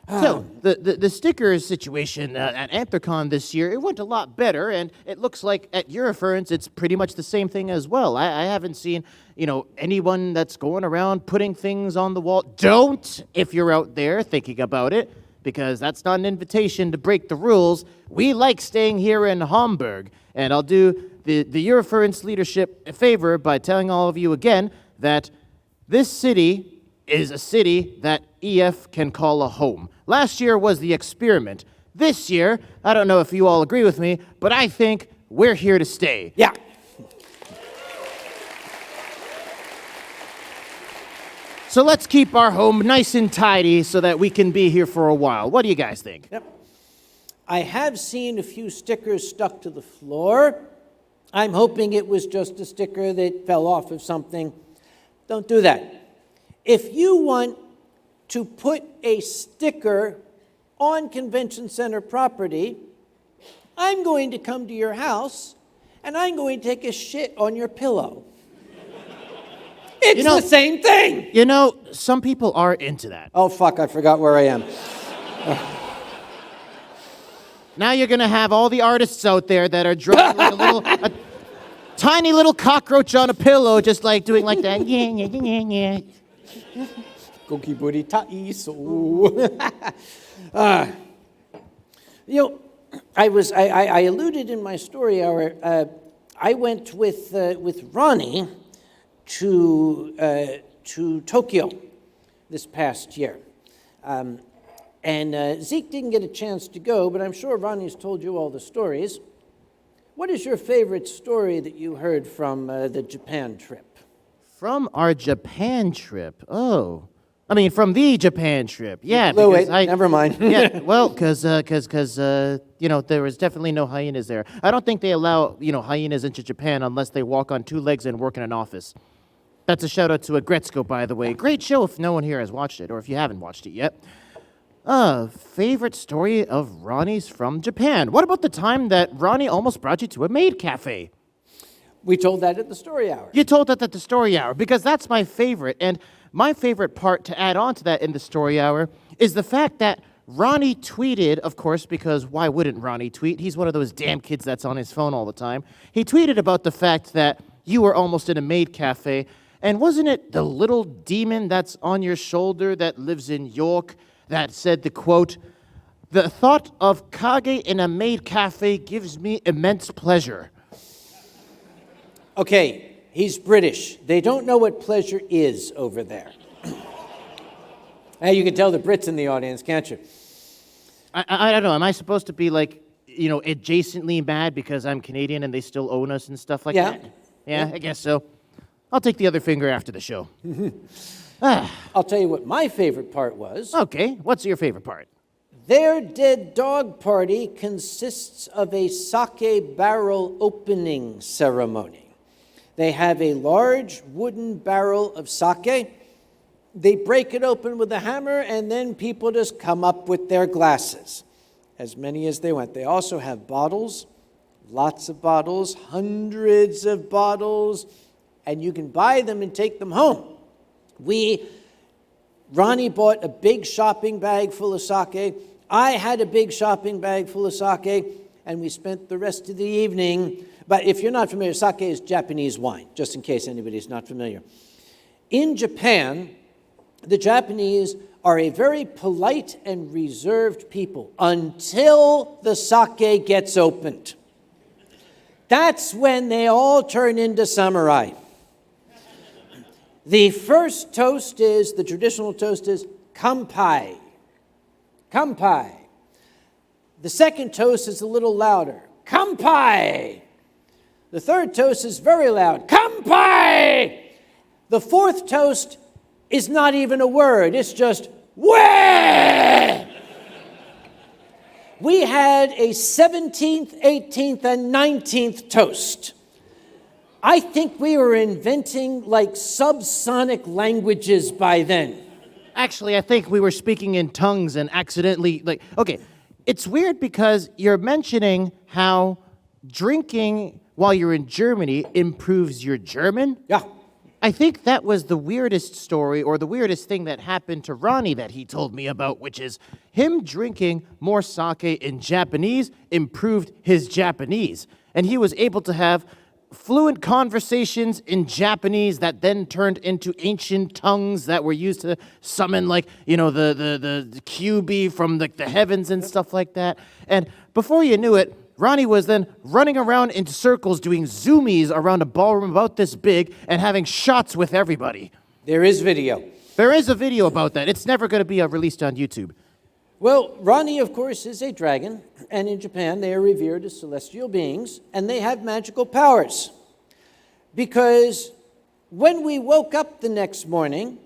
So, the stickers situation at Anthrocon this year, it went a lot better, and it looks like at Eurofurence, it's pretty much the same thing as well. I haven't seen, anyone that's going around putting things on the wall. Don't, if you're out there thinking about it, because that's not an invitation to break the rules. We like staying here in Hamburg, and I'll do the Eurofurence leadership a favor by telling all of you again that this city is a city that EF can call a home. Last year was the experiment. This year, I don't know if you all agree with me, but I think we're here to stay. Yeah. So let's keep our home nice and tidy so that we can be here for a while. What do you guys think? Yep. I have seen a few stickers stuck to the floor. I'm hoping it was just a sticker that fell off of something. Don't do that. If you want to put a sticker on convention center property, I'm going to come to your house and I'm going to take a shit on your pillow. It's the same thing. Some people are into that. Oh, fuck, I forgot where I am. Now you're going to have all the artists out there that are drawing like a tiny little cockroach on a pillow, just like doing like that. Yeah. Goki booty taiso. I alluded in my story hour. I went with Ronnie to Tokyo this past year. And Zeke didn't get a chance to go, but I'm sure Ronnie's told you all the stories. What is your favorite story that you heard from the Japan trip? From our Japan trip? From the Japan trip. Yeah. Blew it. Never mind. Yeah, well, because there was definitely no hyenas there. I don't think they allow, hyenas into Japan unless they walk on two legs and work in an office. That's a shout out to Agretzko, by the way. Great show if no one here has watched it, or if you haven't watched it yet. Favorite story of Ronnie's from Japan. What about the time that Ronnie almost brought you to a maid cafe? We told that at the story hour. You told that at the story hour, because that's my favorite. And my favorite part to add on to that in the story hour is the fact that Ronnie tweeted, of course, because why wouldn't Ronnie tweet? He's one of those damn kids that's on his phone all the time. He tweeted about the fact that you were almost in a maid cafe. And wasn't it the little demon that's on your shoulder that lives in York that said the quote, "The thought of Kage in a maid cafe gives me immense pleasure." Okay, he's British. They don't know what pleasure is over there. Hey, you can tell the Brits in the audience, can't you? I don't know. Am I supposed to be like, adjacently mad because I'm Canadian and they still own us and stuff like Yeah. that? Yeah, I guess so. I'll take the other finger after the show. I'll tell you what my favorite part was. Okay, what's your favorite part? Their dead dog party consists of a sake barrel opening ceremony. They have a large wooden barrel of sake. They break it open with a hammer, and then people just come up with their glasses, as many as they want. They also have bottles, lots of bottles, hundreds of bottles, and you can buy them and take them home. Ronnie bought a big shopping bag full of sake. I had a big shopping bag full of sake, and we spent the rest of the evening. But if you're not familiar, sake is Japanese wine, just in case anybody's not familiar. In Japan, the Japanese are a very polite and reserved people until the sake gets opened. That's when they all turn into samurai. The first toast is, the traditional toast is kanpai. Kanpai. The second toast is a little louder. Kanpai. The third toast is very loud. Kanpai! The fourth toast is not even a word. It's just, wah! We had a 17th, 18th, and 19th toast. I think we were inventing like subsonic languages by then. Actually, I think we were speaking in tongues and accidentally, okay, it's weird because you're mentioning how drinking while you're in Germany improves your German. Yeah. I think that was the weirdest story or the weirdest thing that happened to Ronnie that he told me about, which is him drinking more sake in Japanese improved his Japanese. And he was able to have fluent conversations in Japanese that then turned into ancient tongues that were used to summon, the QB from the heavens and stuff like that. And before you knew it, Ronnie was then running around in circles doing zoomies around a ballroom about this big and having shots with everybody. There is video. There is a video about that. It's never going to be released on YouTube. Well, Ronnie, of course, is a dragon, and in Japan they are revered as celestial beings, and they have magical powers. Because when we woke up the next morning,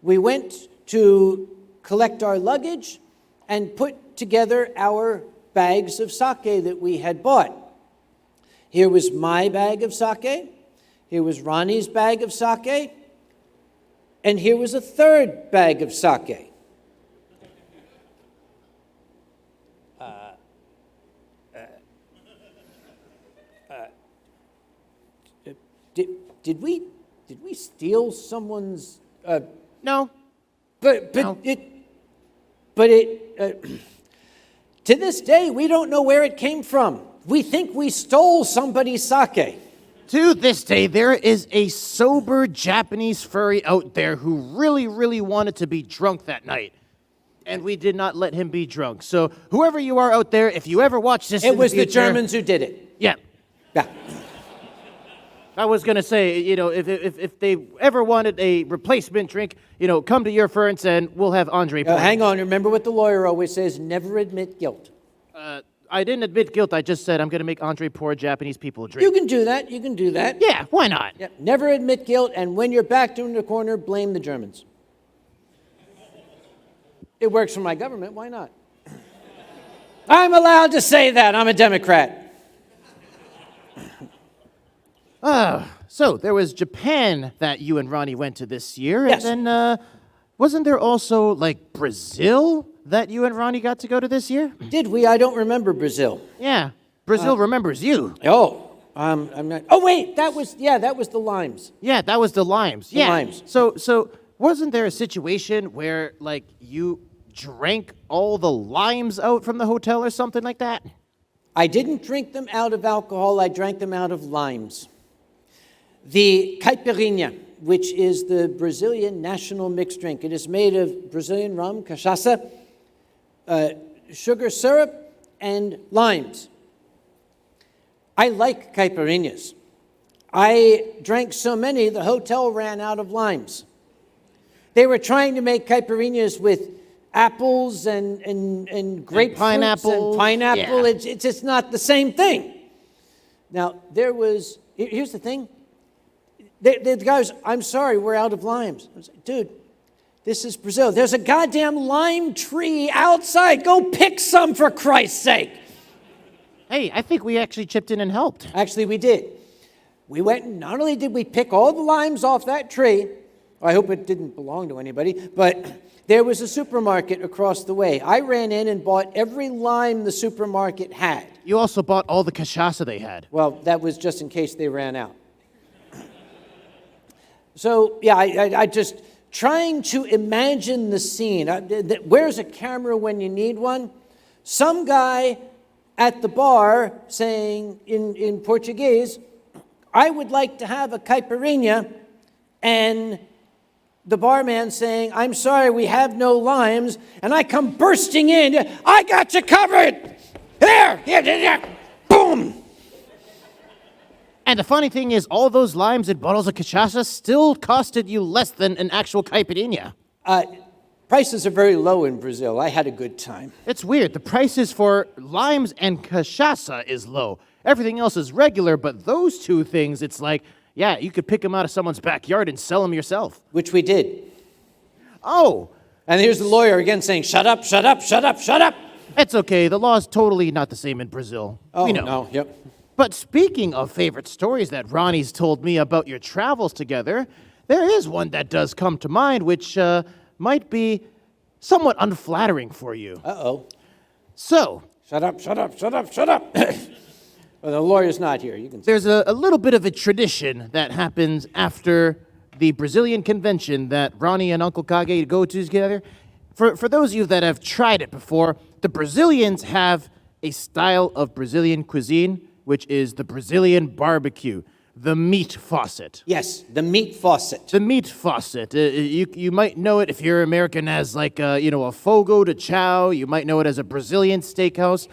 we went to collect our luggage and put together our bags of sake that we had bought. Here was my bag of sake, here was Ronnie's bag of sake, and here was a third bag of sake. Did we steal someone's? No. But No. To this day, we don't know where it came from. We think we stole somebody's sake. To this day, there is a sober Japanese furry out there who really, really wanted to be drunk that night. And we did not let him be drunk. So whoever you are out there, if you ever watch this It was the future, Germans who did it. Yeah. Yeah. I was going to say, if they ever wanted a replacement drink, come to Eurofurence and we'll have Andre pour. Hang on. Remember what the lawyer always says, never admit guilt. I didn't admit guilt. I just said I'm going to make Andre pour Japanese people a drink. You can do that. You can do that. Yeah, why not? Yeah. Never admit guilt, and when you're backed in the corner, blame the Germans. It works for my government. Why not? I'm allowed to say that. I'm a Democrat. So there was Japan that you and Ronnie went to this year, Yes. and then Wasn't there also, like, Brazil that you and Ronnie got to go to this year? Did we? I don't remember Brazil. Yeah, Brazil remembers you. Oh, I'm not. Oh, wait, that was the limes. Yeah, that was the limes. The Yeah. limes. So wasn't there a situation where, like, you drank all the limes out from the hotel or something like that? I didn't drink them out of alcohol. I drank them out of limes. The caipirinha, which is the Brazilian national mixed drink. It is made of Brazilian rum, cachaça, sugar syrup, and limes. I like caipirinhas. I drank so many, the hotel ran out of limes. They were trying to make caipirinhas with apples and grapefruits pineapple. and pineapple. Yeah. It's just not the same thing. Now, here's the thing. The guys, I'm sorry, we're out of limes. I was like, dude, this is Brazil. There's a goddamn lime tree outside. Go pick some, for Christ's sake. Hey, I think we actually chipped in and helped. Actually, we did. We went, and not only did we pick all the limes off that tree, I hope it didn't belong to anybody, but there was a supermarket across the way. I ran in and bought every lime the supermarket had. You also bought all the cachaça they had. Well, that was just in case they ran out. So, yeah, I just, trying to imagine the scene. Where's a camera when you need one? Some guy at the bar saying in Portuguese, I would like to have a caipirinha, and the barman saying, I'm sorry, we have no limes, and I come bursting in, I got you covered! Here, boom! And the funny thing is, all those limes and bottles of cachaça still costed you less than an actual caipirinha. Prices are very low in Brazil. I had a good time. It's weird. The prices for limes and cachaça is low. Everything else is regular, but those two things, it's like, yeah, you could pick them out of someone's backyard and sell them yourself. Which we did. Oh, And here's the lawyer again saying, shut up, shut up, shut up, shut up. it's okay. The law's totally not the same in Brazil. Oh, we know. no, yep. But speaking of favorite stories that Ronnie's told me about your travels together, there is one that does come to mind, which might be somewhat unflattering for you. Uh-oh. So, Shut up, shut up, shut up, shut up. Well, the lawyer's not here. You can say. there's a little bit of a tradition that happens after the Brazilian convention that Ronnie and Uncle Kage go to together. For those of you that have tried it before, the Brazilians have a style of Brazilian cuisine, which is the Brazilian barbecue, the meat faucet. Yes, the meat faucet. The meat faucet. You might know it if you're American as like a fogo de chao. You might know it as a Brazilian steakhouse.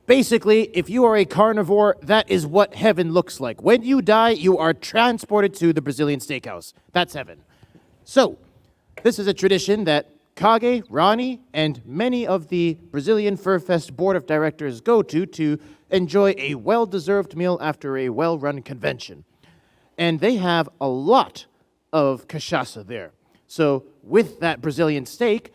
Basically, if you are a carnivore, that is what heaven looks like. When you die, you are transported to the Brazilian steakhouse. That's heaven. So, this is a tradition that Kage, Ronnie, and many of the Brazilian Fur Fest board of directors go to enjoy a well-deserved meal after a well-run convention. And they have a lot of cachaça there. So with that Brazilian steak,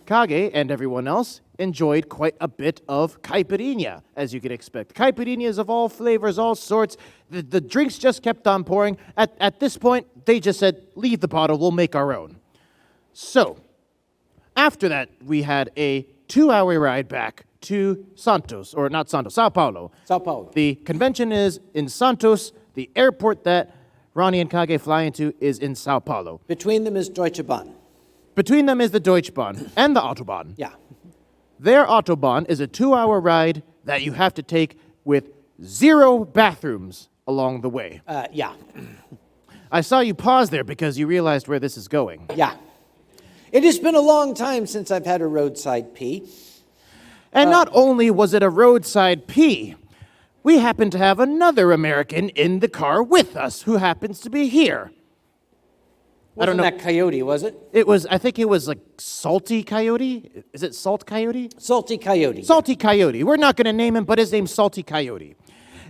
Kage and everyone else enjoyed quite a bit of caipirinha, as you could expect. Caipirinhas of all flavors, all sorts. The drinks just kept on pouring. At this point, they just said, leave the bottle, we'll make our own. So, after that, we had a 2-hour ride back to Santos, or not Santos, Sao Paulo. Sao Paulo. The convention is in Santos. The airport that Ronnie and Kage fly into is in Sao Paulo. Between them is Deutsche Bahn. Between them is the Deutsche Bahn and the Autobahn. Yeah. Their Autobahn is a 2-hour ride that you have to take with 0 bathrooms along the way. Yeah. I saw you pause there because you realized where this is going. Yeah. It has been a long time since I've had a roadside pee. And not only was it a roadside pee, we happen to have another American in the car with us who happens to be here. I don't know. Wasn't that Coyote, was it? I think it was like Salty Coyote. Is it Salt Coyote? Salty Coyote. Salty Coyote. We're not going to name him, but his name's Salty Coyote.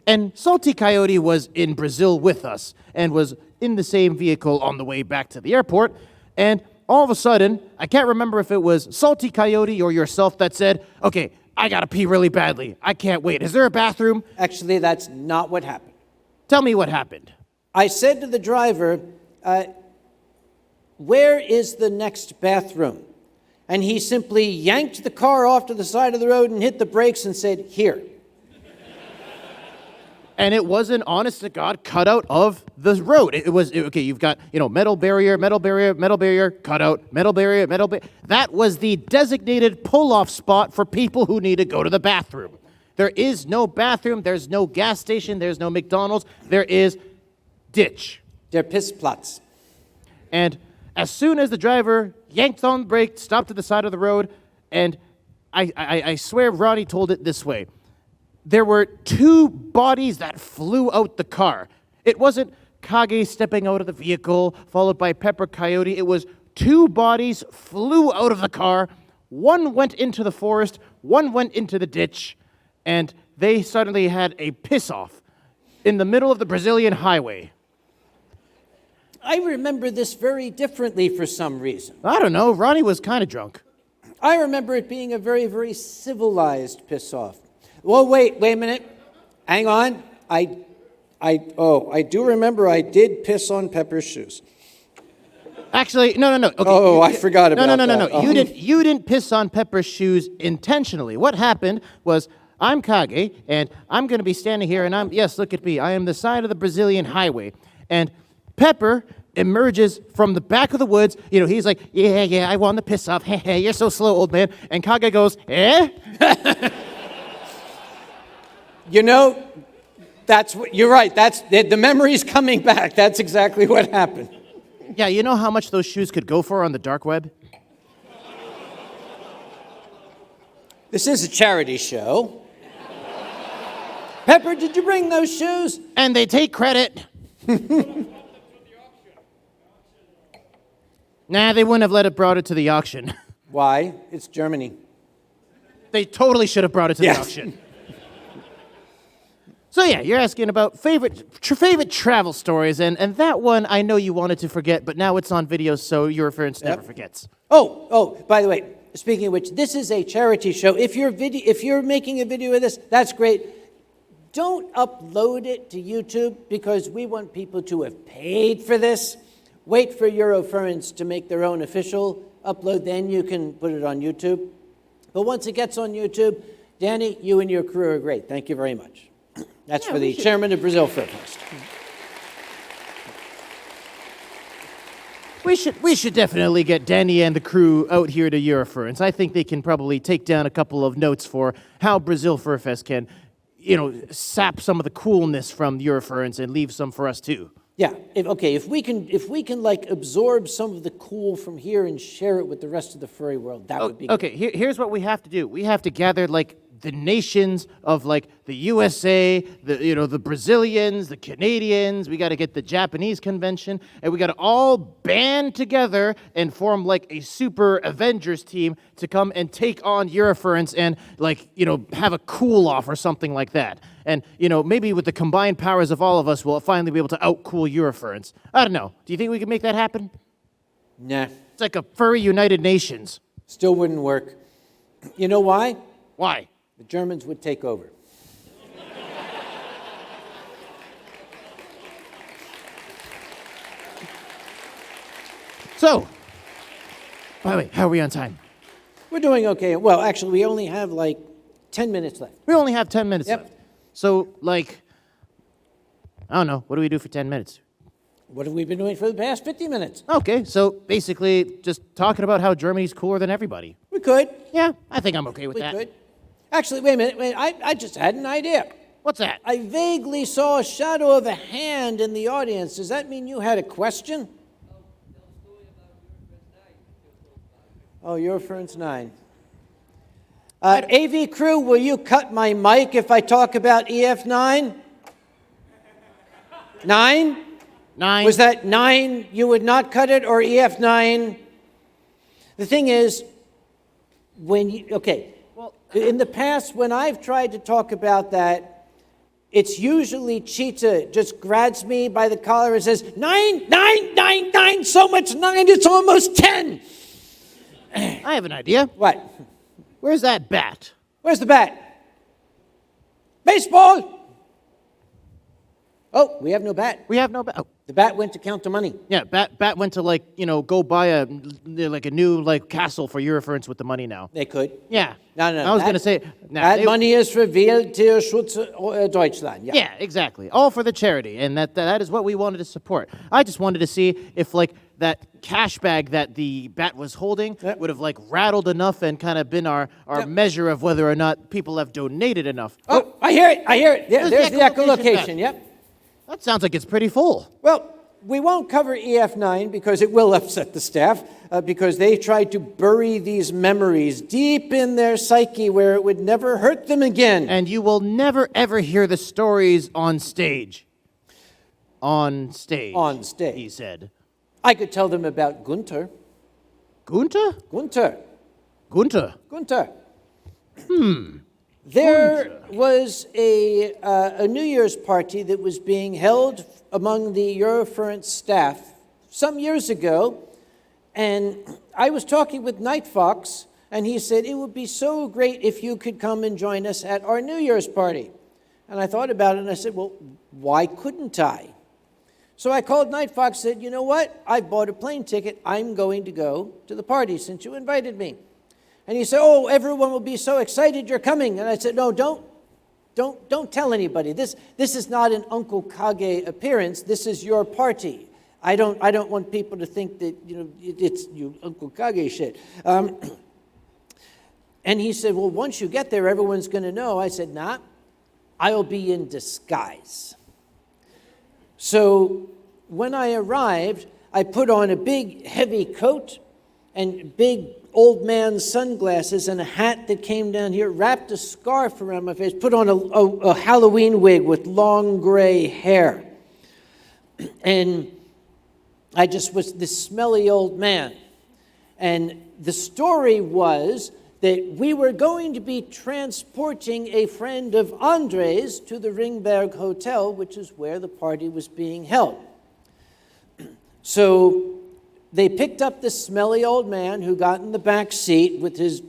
And Salty Coyote was in Brazil with us and was in the same vehicle on the way back to the airport. And all of a sudden, I can't remember if it was Salty Coyote or yourself that said, okay, I got to pee really badly. I can't wait. Is there a bathroom? Actually, that's not what happened. Tell me what happened. I said to the driver, where is the next bathroom? And he simply yanked the car off to the side of the road and hit the brakes and said, here. And it was an honest to God cutout of the road. It was, okay, you've got, metal barrier, cutout, metal barrier, That was the designated pull-off spot for people who need to go to the bathroom. There is no bathroom, there's no gas station, there's no McDonald's, there is ditch. Der Pissplatz. And as soon as the driver yanked on the brake, stopped at the side of the road, and I swear Ronnie told it this way. There were two bodies that flew out the car. It wasn't Kage stepping out of the vehicle, followed by Pepper Coyote. It was two bodies flew out of the car. One went into the forest, one went into the ditch, and they suddenly had a piss-off in the middle of the Brazilian highway. I remember this very differently for some reason. I don't know. Ronnie was kind of drunk. I remember it being a very, very civilized piss-off. Well, wait a minute. Hang on. I do remember I did piss on Pepper's shoes. Actually, no. Okay. Oh, I forgot about that. No. Oh. You didn't piss on Pepper's shoes intentionally. What happened was I'm Kage, and I'm going to be standing here, and yes, look at me. I am the side of the Brazilian highway, and Pepper emerges from the back of the woods. He's like, yeah, I want to piss off. Hey, you're so slow, old man. And Kage goes, eh? That's what you're right. That's the memory's coming back. That's exactly what happened. Yeah, you know how much those shoes could go for on the dark web? This is a charity show. Pepper, did you bring those shoes? And they take credit. Nah, they wouldn't have brought it to the auction. Why? It's Germany. They totally should have brought it to the auction. So yeah, you're asking about favorite travel stories, and that one I know you wanted to forget, but now it's on video, so Eurofurence never forgets. Oh, by the way, speaking of which, this is a charity show. If you're making a video of this, that's great. Don't upload it to YouTube because we want people to have paid for this. Wait for Eurofurence to make their own official upload, then you can put it on YouTube. But once it gets on YouTube, Danny, you and your crew are great. Thank you very much. That's for the chairman of Brazil Fur Fest. We should definitely get Danny and the crew out here to Eurofurence. I think they can probably take down a couple of notes for how Brazil Fur Fest can, sap some of the coolness from Eurofurence and leave some for us too. Yeah. If we can absorb some of the cool from here and share it with the rest of the furry world, that would be good. Okay. Here's what we have to do. We have to gather the nations of the USA, the Brazilians, the Canadians. We got to get the Japanese convention, and we got to all band together and form a super Avengers team to come and take on Eurofurence and have a cool off or something like that. And maybe with the combined powers of all of us, we'll finally be able to outcool Eurofurence. I don't know. Do you think we can make that happen? Nah. It's like a furry United Nations. Still wouldn't work. You know why? Why? The Germans would take over. So, by the way, how are we on time? We're doing okay. Well, actually, we only have 10 minutes left. We only have 10 minutes Yep. left. So, I don't know. What do we do for 10 minutes? What have we been doing for the past 50 minutes? Okay, so basically just talking about how Germany's cooler than everybody. We could. Yeah, I think I'm okay with We that. could. Actually, wait a minute. I just had an idea. What's that? I vaguely saw a shadow of a hand in the audience. Does that mean you had a question? Oh, Eurofurence 9. AV crew, will you cut my mic if I talk about EF9? 9? 9. Was that 9 you would not cut it, or EF9? The thing is, in the past, when I've tried to talk about that, it's usually Cheetah just grabs me by the collar and says, 9, 9, 9, 9, so much 9, it's almost 10. I have an idea. What? Where's that bat? Where's the bat? Baseball! Oh, we have no bat. We have no bat. Oh, The bat went to count the money. yeah, bat went to go buy a new castle for Eurofurence with the money now. They could. Yeah. No. I was gonna say That money is for Tierschutz Deutschland. Yeah. Yeah, exactly. All for the charity, and that is what we wanted to support. I just wanted to see if that cash bag that the bat was holding would have rattled enough and kind of been our measure of whether or not people have donated enough. Oh, I hear it. Yeah, there's the echolocation. echolocation Yep. That sounds like it's pretty full. Well, we won't cover EF9 because it will upset the staff because they tried to bury these memories deep in their psyche where it would never hurt them again. And you will never, ever hear the stories on stage. On stage. On stage. He said. I could tell them about Gunter. Gunter? Gunter. Gunter. Gunter. There was a New Year's party that was being held among the Eurofurence staff some years ago, and I was talking with Night Fox, and he said, it would be so great if you could come and join us at our New Year's party. And I thought about it, and I said, well, why couldn't I? So I called Night Fox, said, you know what? I bought a plane ticket. I'm going to go to the party since you invited me. And he said, oh, everyone will be so excited you're coming. And I said, no, don't tell anybody. This is not an Uncle Kage appearance. This is your party. I don't want people to think that, it's you Uncle Kage shit. And he said, well, once you get there, everyone's going to know. I said, nah, I'll be in disguise. So when I arrived, I put on a big, heavy coat and big old man sunglasses and a hat that came down here, wrapped a scarf around my face, put on a Halloween wig with long gray hair. And I just was this smelly old man. And the story was that we were going to be transporting a friend of Andre's to the Ringberg Hotel, which is where the party was being held. So they picked up this smelly old man who got in the back seat with his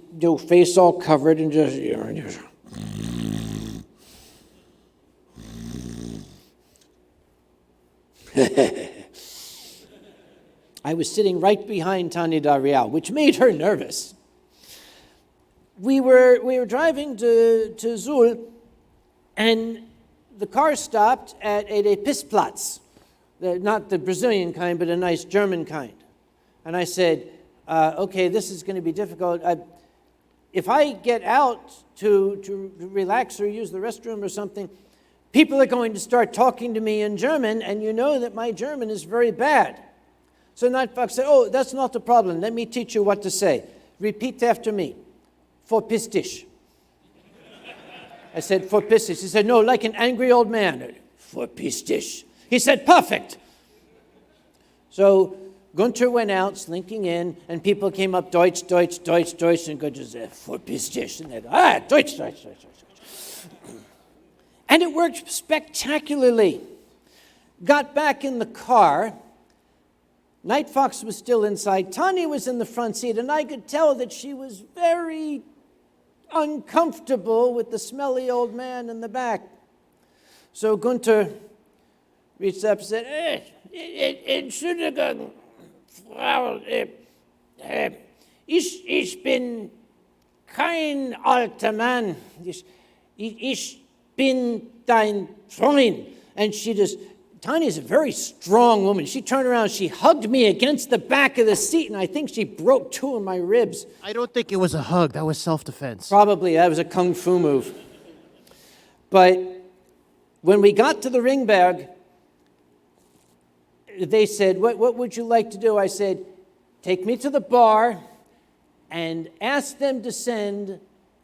face all covered and just... I was sitting right behind Tanya Darial, which made her nervous. We were driving to Zul, and the car stopped at a Pissplatz, not the Brazilian kind, but a nice German kind. And I said, okay, this is going to be difficult. If I get out to relax or use the restroom or something, people are going to start talking to me in German, and you know that my German is very bad. So Nightfox said, oh, that's not the problem. Let me teach you what to say. Repeat after me. Verpiss dich. I said, verpiss dich. He said, no, like an angry old man. Verpiss dich. He said, perfect. So Gunter went out, slinking in, and people came up, Deutsch, Deutsch, Deutsch, Deutsch, and Gunter said, verpiss dich. And they, Deutsch, Deutsch, Deutsch, Deutsch. And it worked spectacularly. Got back in the car. Night Fox was still inside. Tanya was in the front seat, and I could tell that she was very uncomfortable with the smelly old man in the back. So Gunter reached up and said, Entschuldigung, Frau, ich bin kein alter Mann. Ich bin dein Freund. And she just... Tanya's a very strong woman. She turned around, she hugged me against the back of the seat, and I think she broke 2 of my ribs. I don't think it was a hug. That was self-defense. Probably. That was a kung fu move. But when we got to the Ringberg, they said, what would you like to do? I said, take me to the bar and ask them to send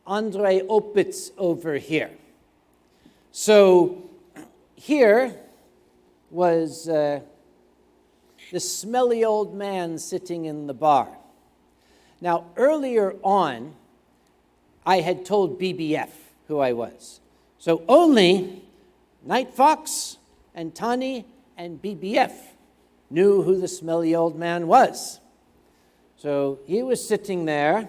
Andre Opitz over here. So here was this smelly old man sitting in the bar. Now, earlier on, I had told BBF who I was. So only Night Fox and Tani and BBF knew who the smelly old man was. So he was sitting there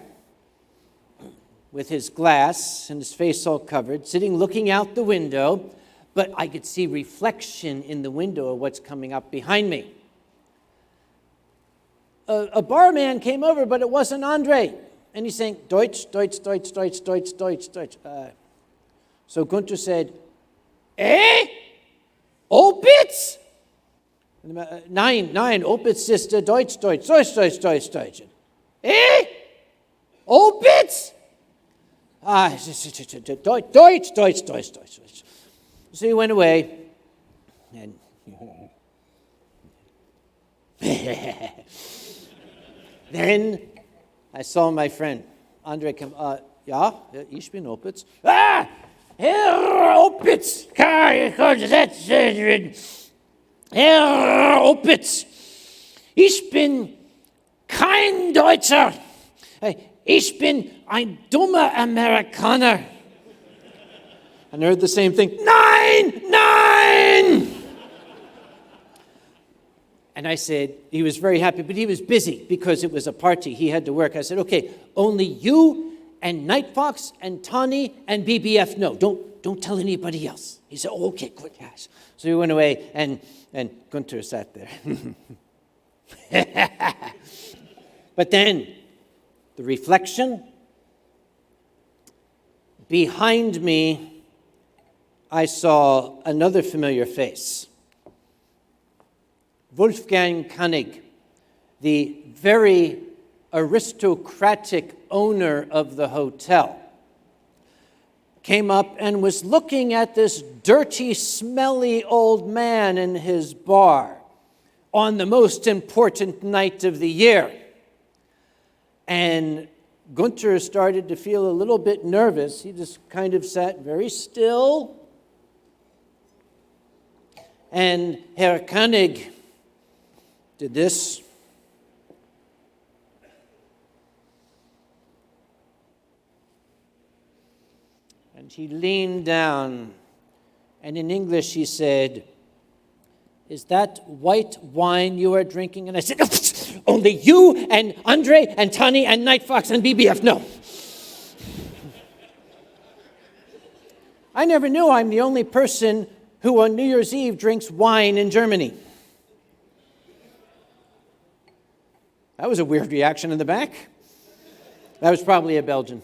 with his glass and his face all covered, sitting looking out the window. but I could see reflection in the window of what's coming up behind me. A barman came over, but it wasn't Andre. And he's saying, Deutsch, Deutsch, Deutsch, Deutsch, Deutsch, Deutsch, Deutsch. So Gunter said, Opitz? Nein, Opitz ist Deutsch, Deutsch, Deutsch, Deutsch, Deutsch, Deutsch. Opitz? Deutsch, Deutsch, Deutsch, Deutsch, Deutsch. So he went away, and then I saw my friend, Andre, come, ja, ich bin Opitz. Herr Opitz, Herr Opitz, ich bin kein Deutscher, ich bin ein dummer Amerikaner. And I heard the same thing, nein, nein! And I said, he was very happy, but he was busy because it was a party. He had to work. I said, okay, only you and Night Fox and Tawny and BBF know. Don't tell anybody else. He said, oh, okay, good, yes. So he went away, and Gunter sat there. But then, the reflection, behind me, I saw another familiar face. Wolfgang Kage, the very aristocratic owner of the hotel, came up and was looking at this dirty, smelly old man in his bar on the most important night of the year. And Gunter started to feel a little bit nervous. He just kind of sat very still. And Herr Kage did this. And he leaned down, and in English he said, is that white wine you are drinking? And I said, only you and Andre and Tawny and Night Fox and BBF know. I never knew I'm the only person who on New Year's Eve drinks wine in Germany. That was a weird reaction in the back. That was probably a Belgian.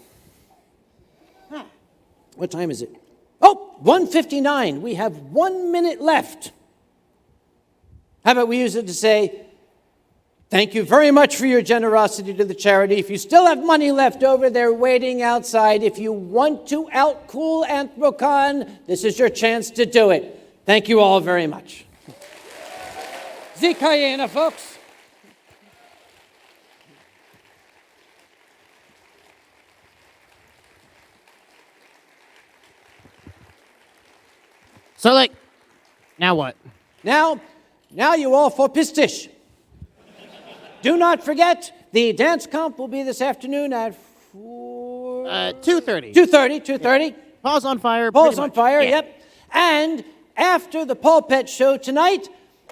What time is it? Oh, 1:59. We have 1 minute left. How about we use it to say, thank you very much for your generosity to the charity. If you still have money left over, they're waiting outside. If you want to outcool Anthrocon, this is your chance to do it. Thank you all very much. Sie Cayenne, folks. So, like, now what? Now you all for pistish. Do not forget, the dance comp will be this afternoon at 2:30. 2:30. Paws on fire. Paws on fire, yeah. yep. And after the Paul Pet show tonight,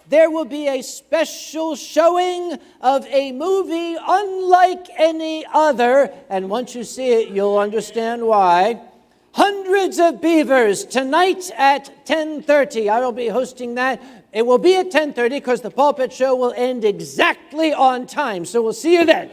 there will be a special showing of a movie unlike any other. And once you see it, you'll understand why. Hundreds of Beavers tonight at 10:30. I will be hosting that. It will be at 10:30 because the Pulpit Show will end exactly on time. So we'll see you then.